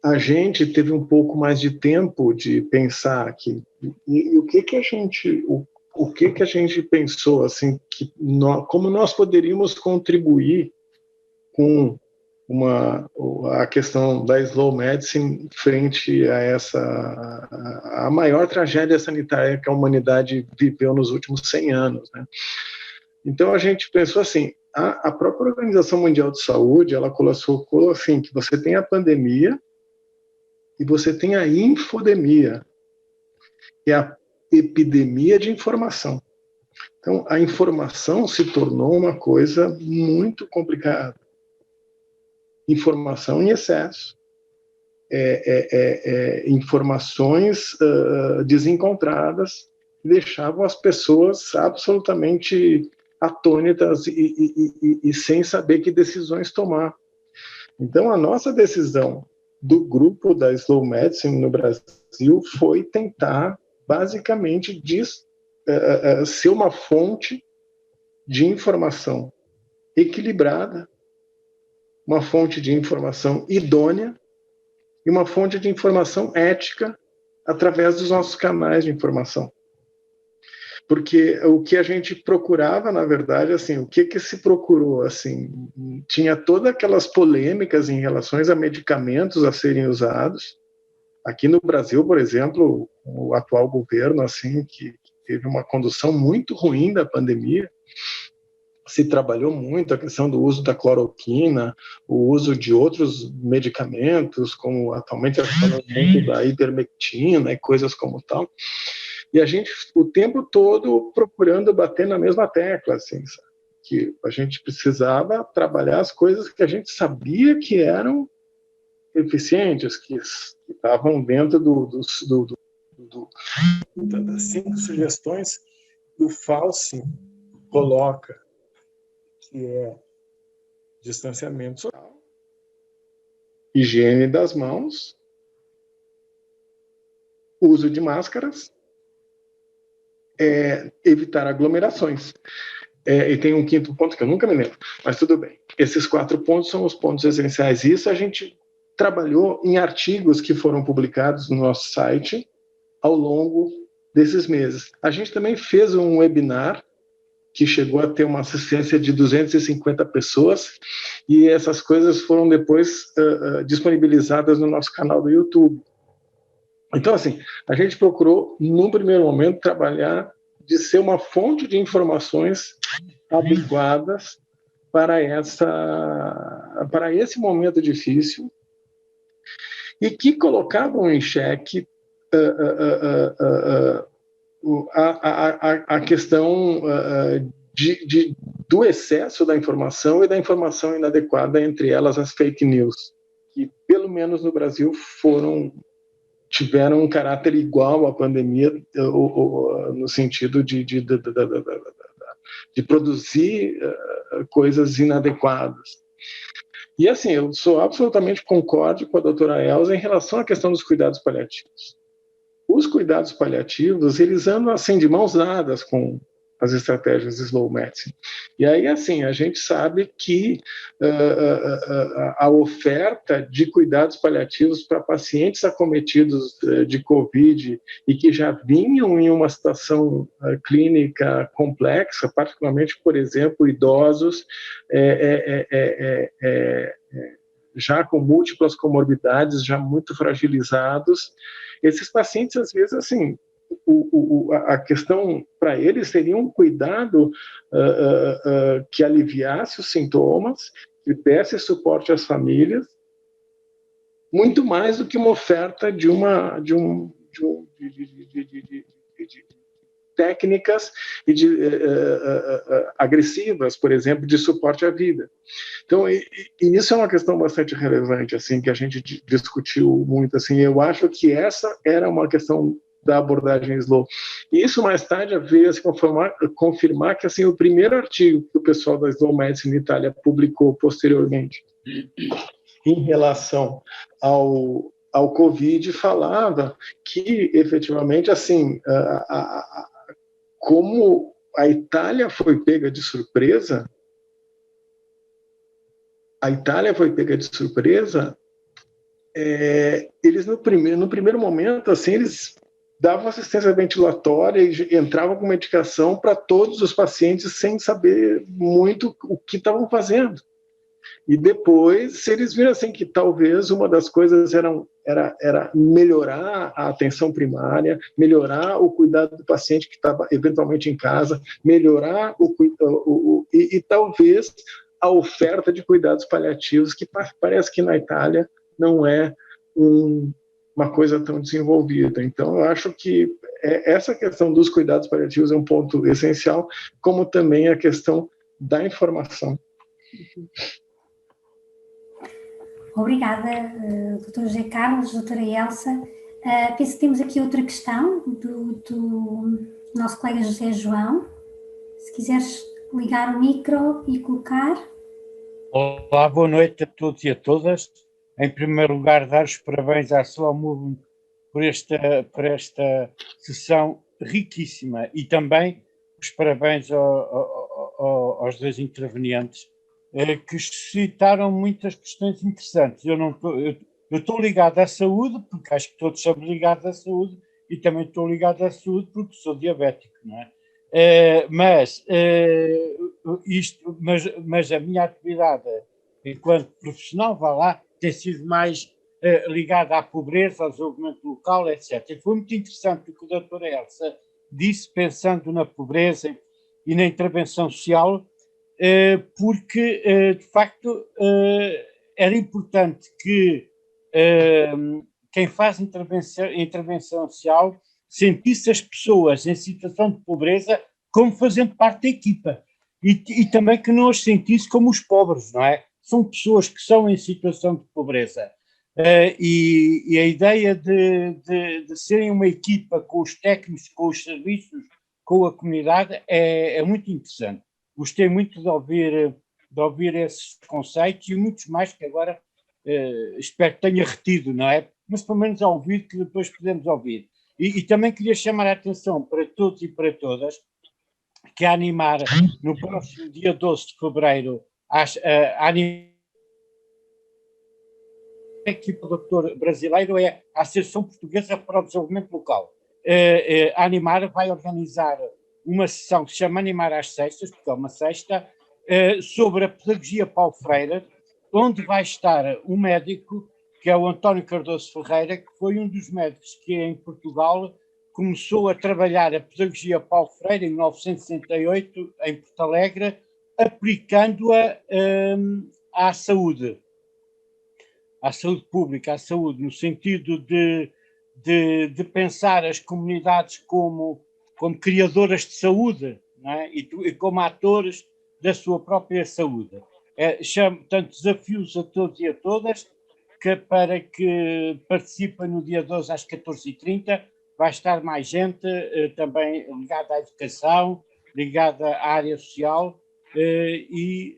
A gente teve um pouco mais de tempo de pensar aqui, e o que a gente pensou, assim, como nós poderíamos contribuir com a questão da slow medicine frente a a maior tragédia sanitária que a humanidade viveu nos últimos 100 anos, né? Então a gente pensou assim, a própria Organização Mundial de Saúde, ela colocou assim, que você tem a pandemia e você tem a infodemia, que é a epidemia de informação. Então a informação se tornou uma coisa muito complicada. Informação em excesso, informações desencontradas, que deixavam as pessoas absolutamente atônitas e sem saber que decisões tomar. Então, a nossa decisão do grupo da Slow Medicine no Brasil foi tentar, basicamente, ser uma fonte de informação equilibrada, uma fonte de informação idônea e uma fonte de informação ética através dos nossos canais de informação. Porque o que a gente procurava, na verdade, assim, o que se procurou, assim, tinha todas aquelas polêmicas em relação a medicamentos a serem usados, Aqui no Brasil, por exemplo, o atual governo, assim, que teve uma condução muito ruim da pandemia, se trabalhou muito a questão do uso da cloroquina, o uso de outros medicamentos, como atualmente a falando da ivermectina e coisas como tal. E a gente, o tempo todo, procurando bater na mesma tecla, assim, sabe? Que a gente precisava trabalhar as coisas que a gente sabia que eram eficientes, que estavam dentro das 5 sugestões do Fauci coloca, que é distanciamento social, higiene das mãos, uso de máscaras, evitar aglomerações. E tem um quinto ponto que eu nunca me lembro, mas tudo bem. Esses 4 pontos são os pontos essenciais. Isso a gente trabalhou em artigos que foram publicados no nosso site ao longo desses meses. A gente também fez um webinar que chegou a ter uma assistência de 250 pessoas, e essas coisas foram depois disponibilizadas no nosso canal do YouTube. Então, assim, a gente procurou, num primeiro momento, trabalhar de ser uma fonte de informações adequadas para esse momento difícil, e que colocavam em xeque a questão do excesso da informação e da informação inadequada, entre elas as fake news, que pelo menos no Brasil tiveram um caráter igual à pandemia, no sentido de produzir coisas inadequadas. E assim, eu sou absolutamente concorde com a doutora Elza em relação à questão dos cuidados paliativos. Os cuidados paliativos, eles andam assim de mãos dadas com as estratégias de slow medicine. E aí, assim, a gente sabe que a oferta de cuidados paliativos para pacientes acometidos de Covid e que já vinham em uma situação clínica complexa, particularmente, por exemplo, idosos, já com múltiplas comorbidades, já muito fragilizados, esses pacientes, às vezes, assim, a questão para eles seria um cuidado que aliviasse os sintomas, que desse suporte às famílias, muito mais do que uma oferta de técnicas e agressivas, por exemplo, de suporte à vida. Então, e isso é uma questão bastante relevante, assim, que a gente discutiu muito, assim. Eu acho que essa era uma questão da abordagem slow. E isso mais tarde veio a se confirmar que, assim, o primeiro artigo que o pessoal da Slow Medicine Itália publicou posteriormente em relação ao Covid falava que, efetivamente, assim, como a Itália foi pega de surpresa, eles no primeiro momento, assim, eles davam assistência ventilatória e entravam com medicação para todos os pacientes sem saber muito o que estavam fazendo. E depois eles viram assim que talvez uma das coisas era melhorar a atenção primária, melhorar o cuidado do paciente que estava eventualmente em casa, melhorar e talvez a oferta de cuidados paliativos, que parece que na Itália não é uma coisa tão desenvolvida. Então, eu acho que essa questão dos cuidados paliativos é um ponto essencial, como também a questão da informação. Obrigada, Dr. José Carlos, doutora Elsa. Penso que temos aqui outra questão do nosso colega José João. Se quiseres ligar o micro e colocar. Olá, boa noite a todos e a todas. Em primeiro lugar, dar os parabéns à Slow Movement por esta sessão riquíssima, e também os parabéns aos dois intervenientes, que suscitaram muitas questões interessantes. Eu estou ligado à saúde, porque acho que todos somos ligados à saúde, e também estou ligado à saúde porque sou diabético, não é? Mas a minha atividade enquanto profissional, tem sido mais ligada à pobreza, ao desenvolvimento local, etc. E foi muito interessante o que a doutora Elsa disse, pensando na pobreza e na intervenção social, porque, de facto, era importante que quem faz intervenção social sentisse as pessoas em situação de pobreza como fazendo parte da equipa e também que não as sentisse como os pobres, não é? São pessoas que são em situação de pobreza. E a ideia de serem uma equipa com os técnicos, com os serviços, com a comunidade é muito interessante. Gostei muito de ouvir esses conceitos e muitos mais que agora espero que tenha retido, não é? Mas pelo menos ao ouvir, que depois podemos ouvir. E também queria chamar a atenção para todos e para todas que a Animar, no próximo dia 12 de fevereiro, a equipa do doutor brasileiro é a Associação Portuguesa para o Desenvolvimento Local. A Animar vai organizar uma sessão que se chama Animar às Sextas, porque é uma sexta, sobre a pedagogia Paulo Freire, onde vai estar um médico, que é o António Cardoso Ferreira, que foi um dos médicos que em Portugal começou a trabalhar a pedagogia Paulo Freire em 1968, em Porto Alegre, aplicando-a à saúde pública, à saúde, no sentido de pensar as comunidades como criadoras de saúde, não é? E como atores da sua própria saúde. Portanto, desafios a todos e a todas para que participem no dia 12 às 14h30. Vai estar mais gente também ligada à educação, ligada à área social, e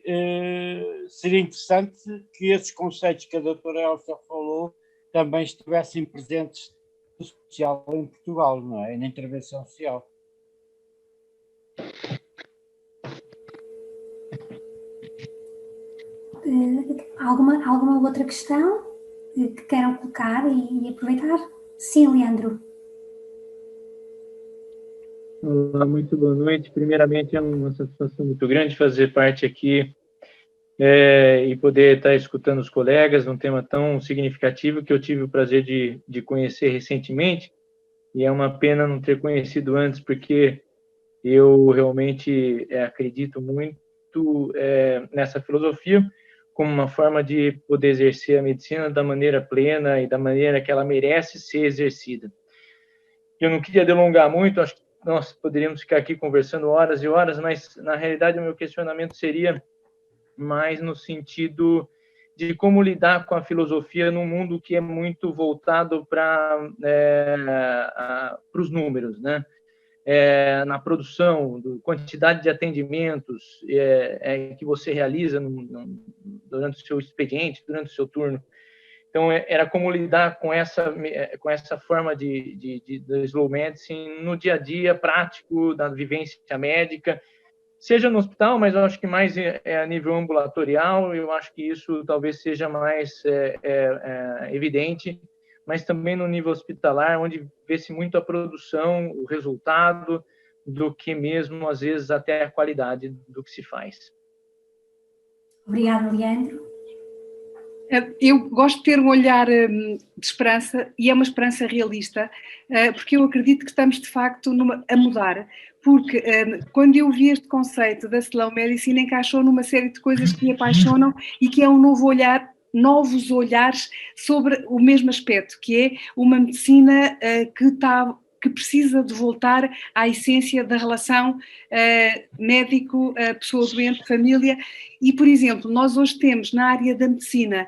seria interessante que esses conceitos que a doutora Elsa falou também estivessem presentes no social em Portugal, não é? Na intervenção social. Alguma outra questão que queiram colocar e aproveitar? Sim, Leandro. Olá, muito boa noite. Primeiramente, é uma satisfação muito grande fazer parte aqui e poder estar escutando os colegas num tema tão significativo que eu tive o prazer de conhecer recentemente, e é uma pena não ter conhecido antes, porque eu realmente acredito muito nessa filosofia como uma forma de poder exercer a medicina da maneira plena e da maneira que ela merece ser exercida. Eu não queria delongar muito, acho que nós poderíamos ficar aqui conversando horas e horas, mas, na realidade, o meu questionamento seria mais no sentido de como lidar com a filosofia num mundo que é muito voltado para os números, né? Na produção, quantidade de atendimentos que você realiza durante o seu expediente, durante o seu turno. Então, era como lidar com essa forma de slow medicine no dia a dia prático da vivência médica, seja no hospital, mas eu acho que mais a nível ambulatorial. Eu acho que isso talvez seja mais evidente, mas também no nível hospitalar, onde vê-se muito a produção, o resultado, do que mesmo, às vezes, até a qualidade do que se faz. Obrigada, Leandro. Eu gosto de ter um olhar de esperança, e é uma esperança realista, porque eu acredito que estamos de facto a mudar, porque quando eu vi este conceito da slow medicine, encaixou numa série de coisas que me apaixonam e que é um novo olhar, novos olhares sobre o mesmo aspecto, que é uma medicina que precisa de voltar à essência da relação médico, pessoa doente, família. E, por exemplo, nós hoje temos na área da medicina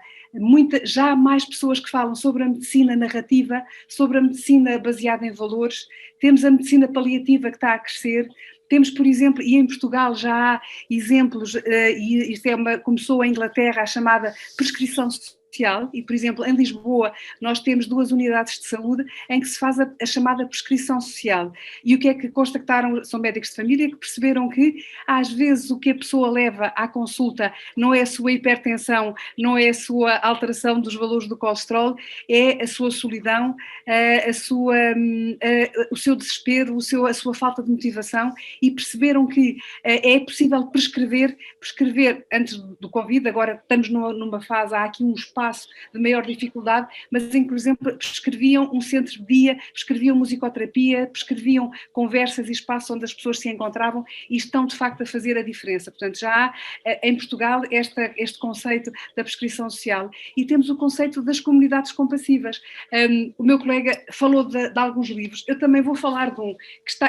já há mais pessoas que falam sobre a medicina narrativa, sobre a medicina baseada em valores. Temos a medicina paliativa que está a crescer. Temos, por exemplo, e em Portugal já há exemplos, e isto começou em Inglaterra, a chamada prescrição social, e, por exemplo, em Lisboa nós temos 2 unidades de saúde em que se faz a chamada prescrição social. E o que é que constataram? São médicos de família que perceberam que, às vezes, o que a pessoa leva à consulta não é a sua hipertensão, não é a sua alteração dos valores do colesterol, é a sua solidão, o seu desespero, a sua falta de motivação, e perceberam que é possível prescrever antes do Covid. Agora estamos numa fase, há aqui um espaço espaço de maior dificuldade, mas em que, por exemplo, prescreviam um centro de dia, prescreviam musicoterapia, prescreviam conversas e espaços onde as pessoas se encontravam e estão, de facto, a fazer a diferença. Portanto, já há em Portugal este conceito da prescrição social e temos o conceito das comunidades compassivas. O meu colega falou de alguns livros, eu também vou falar de um,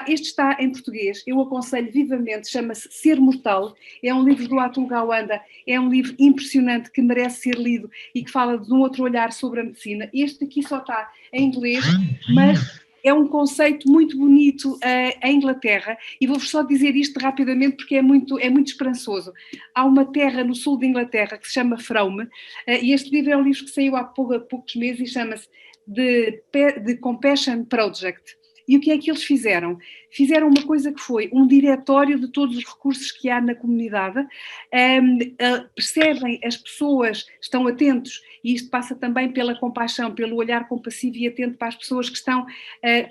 este está em português, eu aconselho vivamente, chama-se Ser Mortal, é um livro do Atul Gawande, é um livro impressionante que merece ser lido e que fala de um outro olhar sobre a medicina. Este aqui só está em inglês, mas é um conceito muito bonito em Inglaterra, e vou-vos só dizer isto rapidamente porque é muito esperançoso. Há uma terra no sul de Inglaterra que se chama Frome, e este livro é um livro que saiu há poucos meses e chama-se The Compassion Project. E o que é que eles fizeram? Fizeram uma coisa que foi um diretório de todos os recursos que há na comunidade, percebem as pessoas, estão atentos, e isto passa também pela compaixão, pelo olhar compassivo e atento para as pessoas que estão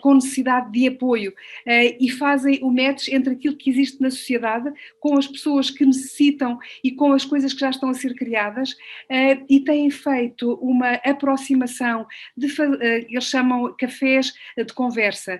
com necessidade de apoio, e fazem o match entre aquilo que existe na sociedade com as pessoas que necessitam e com as coisas que já estão a ser criadas, e têm feito uma aproximação, eles chamam cafés de conversa,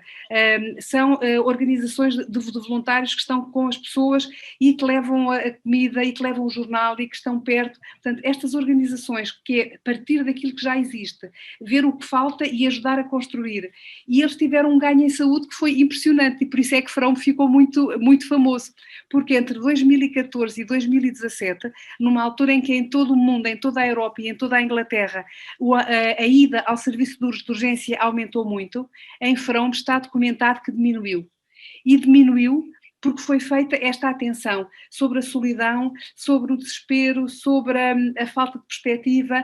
são organizações de voluntários que estão com as pessoas e que levam a comida e que levam o jornal e que estão perto. Portanto, estas organizações, que é partir daquilo que já existe, ver o que falta e ajudar a construir. E eles tiveram um ganho em saúde que foi impressionante, e por isso é que Frome ficou muito, muito famoso, porque entre 2014 e 2017, numa altura em que em todo o mundo, em toda a Europa e em toda a Inglaterra, a ida ao serviço de urgência aumentou muito, em Frome está documentado que diminuiu. E diminuiu porque foi feita esta atenção sobre a solidão, sobre o desespero, sobre a falta de perspectiva,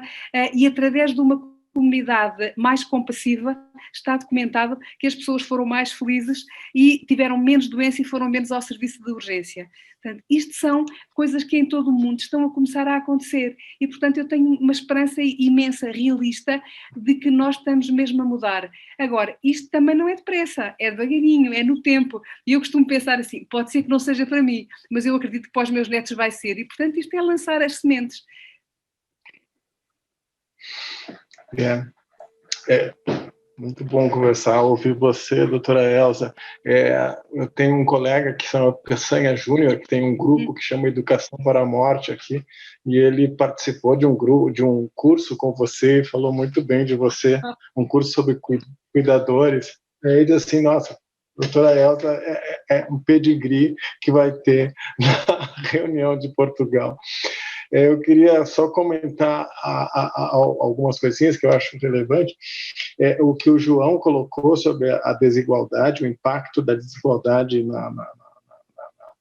e através de uma comunidade mais compassiva está documentado que as pessoas foram mais felizes e tiveram menos doença e foram menos ao serviço de urgência. Portanto, isto são coisas que em todo o mundo estão a começar a acontecer e, portanto, eu tenho uma esperança imensa, realista, de que nós estamos mesmo a mudar. Agora, isto também não é depressa, é devagarinho, é no tempo. E eu costumo pensar assim, pode ser que não seja para mim, mas eu acredito que para os meus netos vai ser. E, portanto, isto é lançar as sementes. É muito bom conversar, ouvir você, doutora Elza. Eu tenho um colega que chama Peçanha Júnior, que tem um grupo que chama Educação para a Morte aqui, e ele participou de um curso com você e falou muito bem de você, um curso sobre cuidadores. E ele diz assim, nossa, doutora Elza é um pedigree que vai ter na reunião de Portugal. Eu queria só comentar algumas coisinhas que eu acho relevante. O que o João colocou sobre a desigualdade, o impacto da desigualdade na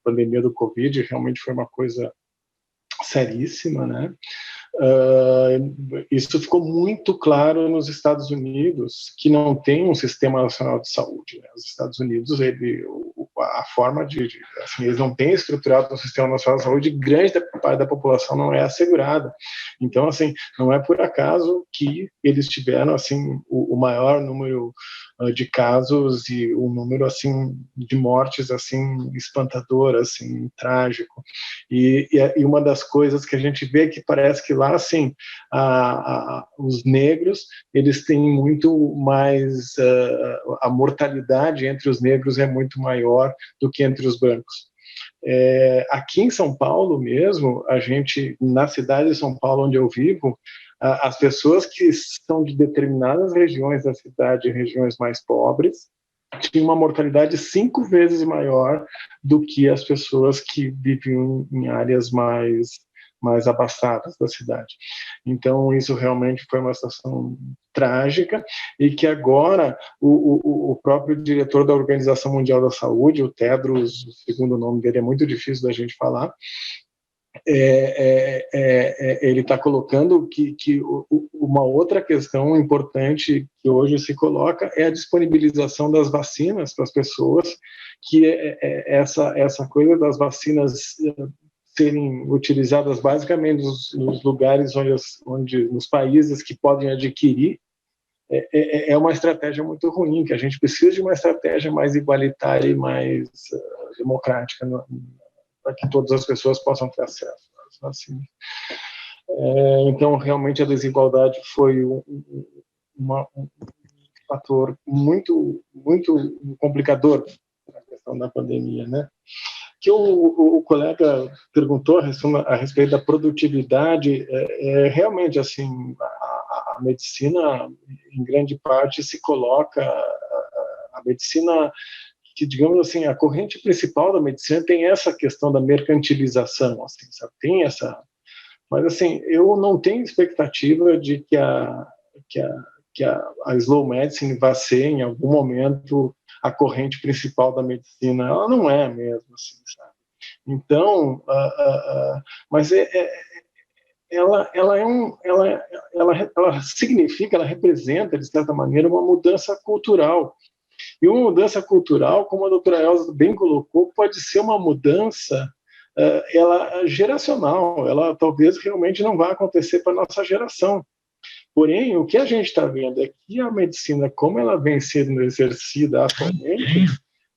pandemia do Covid, realmente foi uma coisa seríssima, né? Isso ficou muito claro nos Estados Unidos, que não tem um sistema nacional de saúde, né? Os Estados Unidos, a forma assim, eles não têm estruturado um sistema nacional de saúde, grande parte da população não é assegurada. Então, assim, não é por acaso que eles tiveram assim o maior número de casos e um número assim de mortes assim espantador, assim trágico. E uma das coisas que a gente vê que parece que lá assim os negros eles têm muito mais a mortalidade entre os negros é muito maior do que entre os brancos. Aqui em São Paulo mesmo, na cidade de São Paulo onde eu vivo, as pessoas que são de determinadas regiões da cidade, regiões mais pobres, tinham uma mortalidade 5 vezes maior do que as pessoas que viviam em áreas mais abastadas da cidade. Então, isso realmente foi uma situação trágica e que agora o próprio diretor da Organização Mundial da Saúde, o Tedros, o segundo nome dele é muito difícil da gente falar, ele está colocando que uma outra questão importante que hoje se coloca é a disponibilização das vacinas para as pessoas, que essa coisa das vacinas serem utilizadas basicamente nos lugares nos países que podem adquirir, é uma estratégia muito ruim, que a gente precisa de uma estratégia mais igualitária e mais democrática, para que todas as pessoas possam ter acesso às vacinas. Então, realmente, a desigualdade foi um fator muito complicador na questão da pandemia, né? Que o colega perguntou a respeito da produtividade, realmente, assim, a medicina, em grande parte, se coloca, a medicina, que, digamos assim, a corrente principal da medicina tem essa questão da mercantilização, assim, sabe? Tem essa... Mas, assim, eu não tenho expectativa de que a slow medicine vá ser, em algum momento, a corrente principal da medicina. Ela não é mesmo, assim, sabe? Então, mas ela significa, ela representa, de certa maneira, uma mudança cultural. E uma mudança cultural, como a doutora Elza bem colocou, pode ser uma mudança geracional. Ela talvez realmente não vá acontecer para a nossa geração. Porém, o que a gente está vendo é que a medicina, como ela vem sendo exercida atualmente,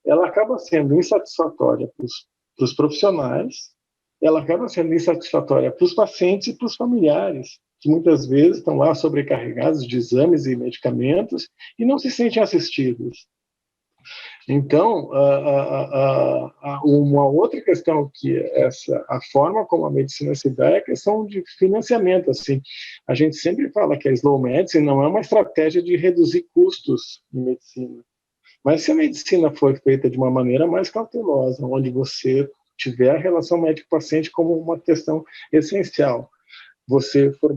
ela acaba sendo insatisfatória para os profissionais, ela acaba sendo insatisfatória para os pacientes e para os familiares, que muitas vezes estão lá sobrecarregados de exames e medicamentos e não se sentem assistidos. Então, uma outra questão que a forma como a medicina se dá é a questão de financiamento. Assim, a gente sempre fala que a slow medicine não é uma estratégia de reduzir custos em medicina, mas se a medicina for feita de uma maneira mais cautelosa, onde você tiver a relação médico-paciente como uma questão essencial, você for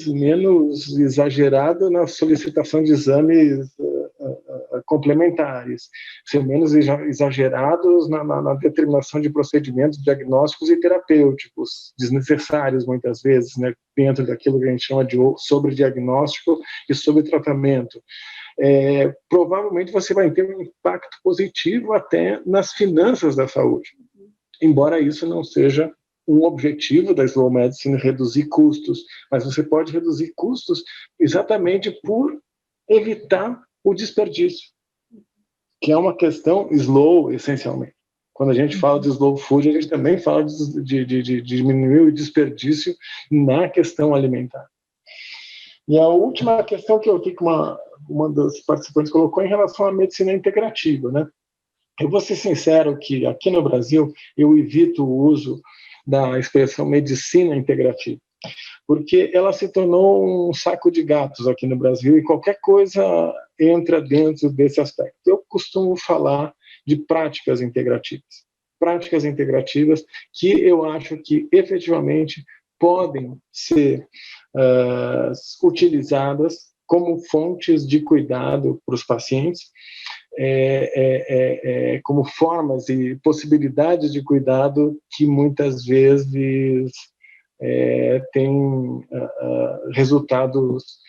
menos exagerado na solicitação de exames complementares, ser menos exagerados na determinação de procedimentos diagnósticos e terapêuticos, desnecessários muitas vezes, né, dentro daquilo que a gente chama de sobrediagnóstico e sobretratamento. Provavelmente você vai ter um impacto positivo até nas finanças da saúde, embora isso não seja um objetivo da slow medicine, reduzir custos, mas você pode reduzir custos exatamente por evitar o desperdício, que é uma questão slow, essencialmente. Quando a gente fala de slow food, a gente também fala de diminuir o desperdício na questão alimentar. E a última questão que uma das participantes colocou em relação à medicina integrativa, né? Eu vou ser sincero que aqui no Brasil eu evito o uso da expressão medicina integrativa, porque ela se tornou um saco de gatos aqui no Brasil e qualquer coisa entra dentro desse aspecto. Eu costumo falar de práticas integrativas que eu acho que efetivamente podem ser utilizadas como fontes de cuidado para os pacientes, como formas e possibilidades de cuidado que muitas vezes têm resultados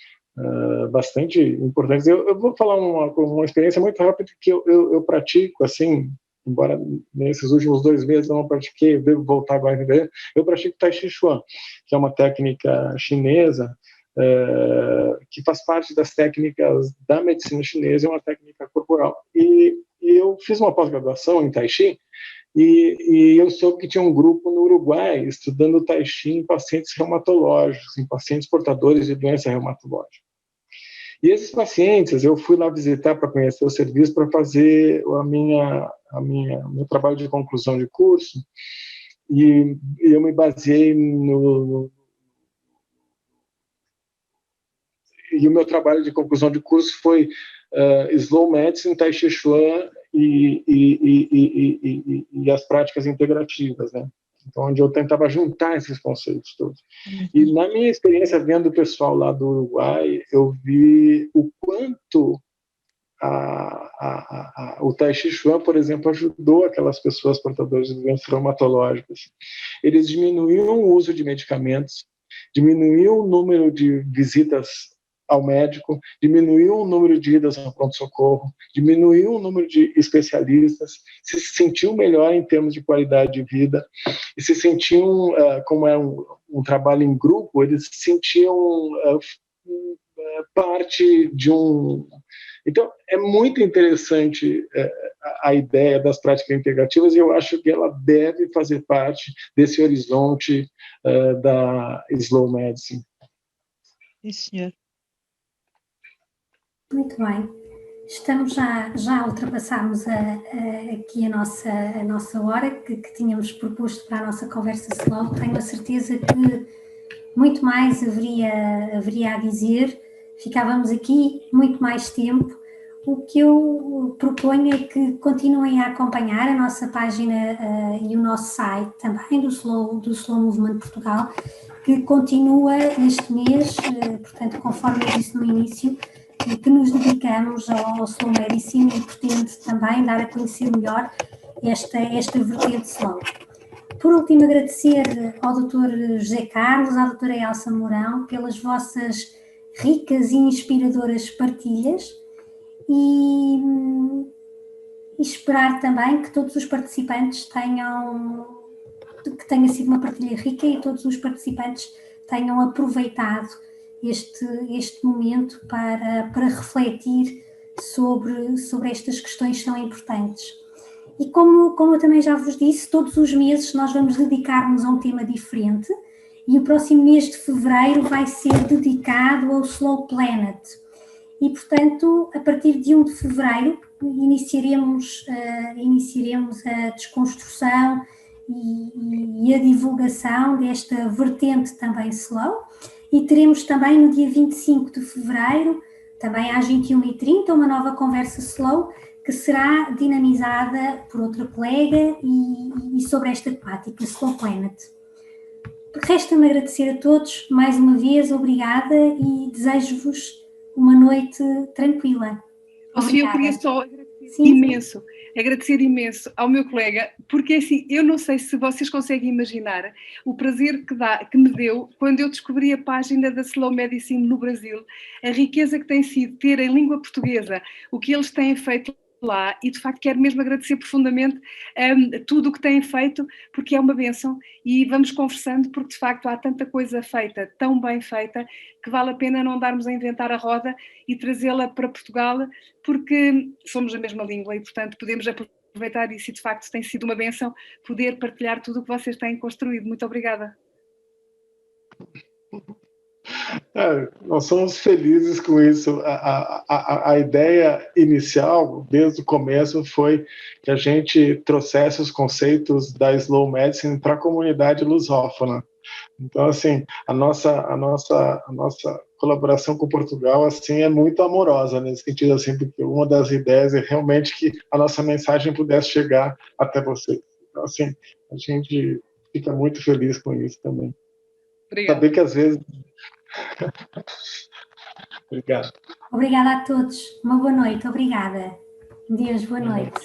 bastante importantes. Eu vou falar uma experiência muito rápida que eu pratico, assim, embora nesses últimos 2 meses eu não pratiquei, eu devo voltar agora em fevereiro. Eu pratico Tai Chi Chuan, que é uma técnica chinesa que faz parte das técnicas da medicina chinesa, é uma técnica corporal. E eu fiz uma pós-graduação em Tai Chi e eu soube que tinha um grupo no Uruguai estudando Tai Chi em pacientes reumatológicos, em pacientes portadores de doença reumatológica. E esses pacientes, eu fui lá visitar para conhecer o serviço, para fazer meu trabalho de conclusão de curso, e eu me baseei e o meu trabalho de conclusão de curso foi Slow Medicine, Tai Chi Chuan e as práticas integrativas, né? Então, onde eu tentava juntar esses conceitos todos. E na minha experiência vendo o pessoal lá do Uruguai, eu vi o quanto o Tai Chi Chuan, por exemplo, ajudou aquelas pessoas portadoras de doenças reumatológicas. Eles diminuíam o uso de medicamentos, diminuíam o número de visitas ao médico, diminuiu o número de idas ao pronto-socorro, diminuiu o número de especialistas, se sentiu melhor em termos de qualidade de vida, e se sentiam, como é um trabalho em grupo, eles se sentiam parte de um... Então, é muito interessante a ideia das práticas integrativas, e eu acho que ela deve fazer parte desse horizonte da Slow Medicine. Sim, senhor. Muito bem. Estamos já ultrapassámos aqui a nossa hora que tínhamos proposto para a nossa conversa slow. Tenho a certeza que muito mais haveria a dizer. Ficávamos aqui muito mais tempo. O que eu proponho é que continuem a acompanhar a nossa página e o nosso site também do Slow Movement Portugal, que continua este mês, portanto, conforme eu disse no início, que nos dedicamos ao Slow Medicine e pretende também dar a conhecer melhor esta vertente slow. Por último, agradecer ao Dr. José Carlos, à Dra. Elsa Mourão, pelas vossas ricas e inspiradoras partilhas e esperar também que todos os participantes que tenha sido uma partilha rica e todos os participantes tenham aproveitado este momento para refletir sobre estas questões tão importantes. E como eu também já vos disse, todos os meses nós vamos dedicar-nos a um tema diferente e o próximo mês de fevereiro vai ser dedicado ao Slow Planet. E, portanto, a partir de 1 de fevereiro iniciaremos a desconstrução e a divulgação desta vertente também slow, e teremos também no dia 25 de fevereiro, também às 21h30, uma nova conversa slow, que será dinamizada por outra colega e sobre esta temática, Slow Planet. Resta-me agradecer a todos, mais uma vez, obrigada, e desejo-vos uma noite tranquila. Sofia, eu queria só agradecer imenso ao meu colega, porque assim, eu não sei se vocês conseguem imaginar o prazer que me deu quando eu descobri a página da Slow Medicine no Brasil, a riqueza que tem sido ter em língua portuguesa o que eles têm feito lá, e de facto quero mesmo agradecer profundamente tudo o que têm feito, porque é uma bênção, e vamos conversando, porque de facto há tanta coisa feita, tão bem feita, que vale a pena não darmos a inventar a roda e trazê-la para Portugal, porque somos a mesma língua e portanto podemos aproveitar isso, e de facto tem sido uma bênção poder partilhar tudo o que vocês têm construído. Muito obrigada. Nós somos felizes com isso. A ideia inicial, desde o começo, foi que a gente trouxesse os conceitos da Slow Medicine para a comunidade lusófona. Então, assim, a nossa colaboração com Portugal, assim, é muito amorosa nesse sentido, assim, porque uma das ideias é realmente que a nossa mensagem pudesse chegar até vocês. Então, assim, a gente fica muito feliz com isso também. Obrigada. Saber que às vezes... Obrigado. Obrigada a todos. Uma boa noite. Obrigada. Deus, boa noite.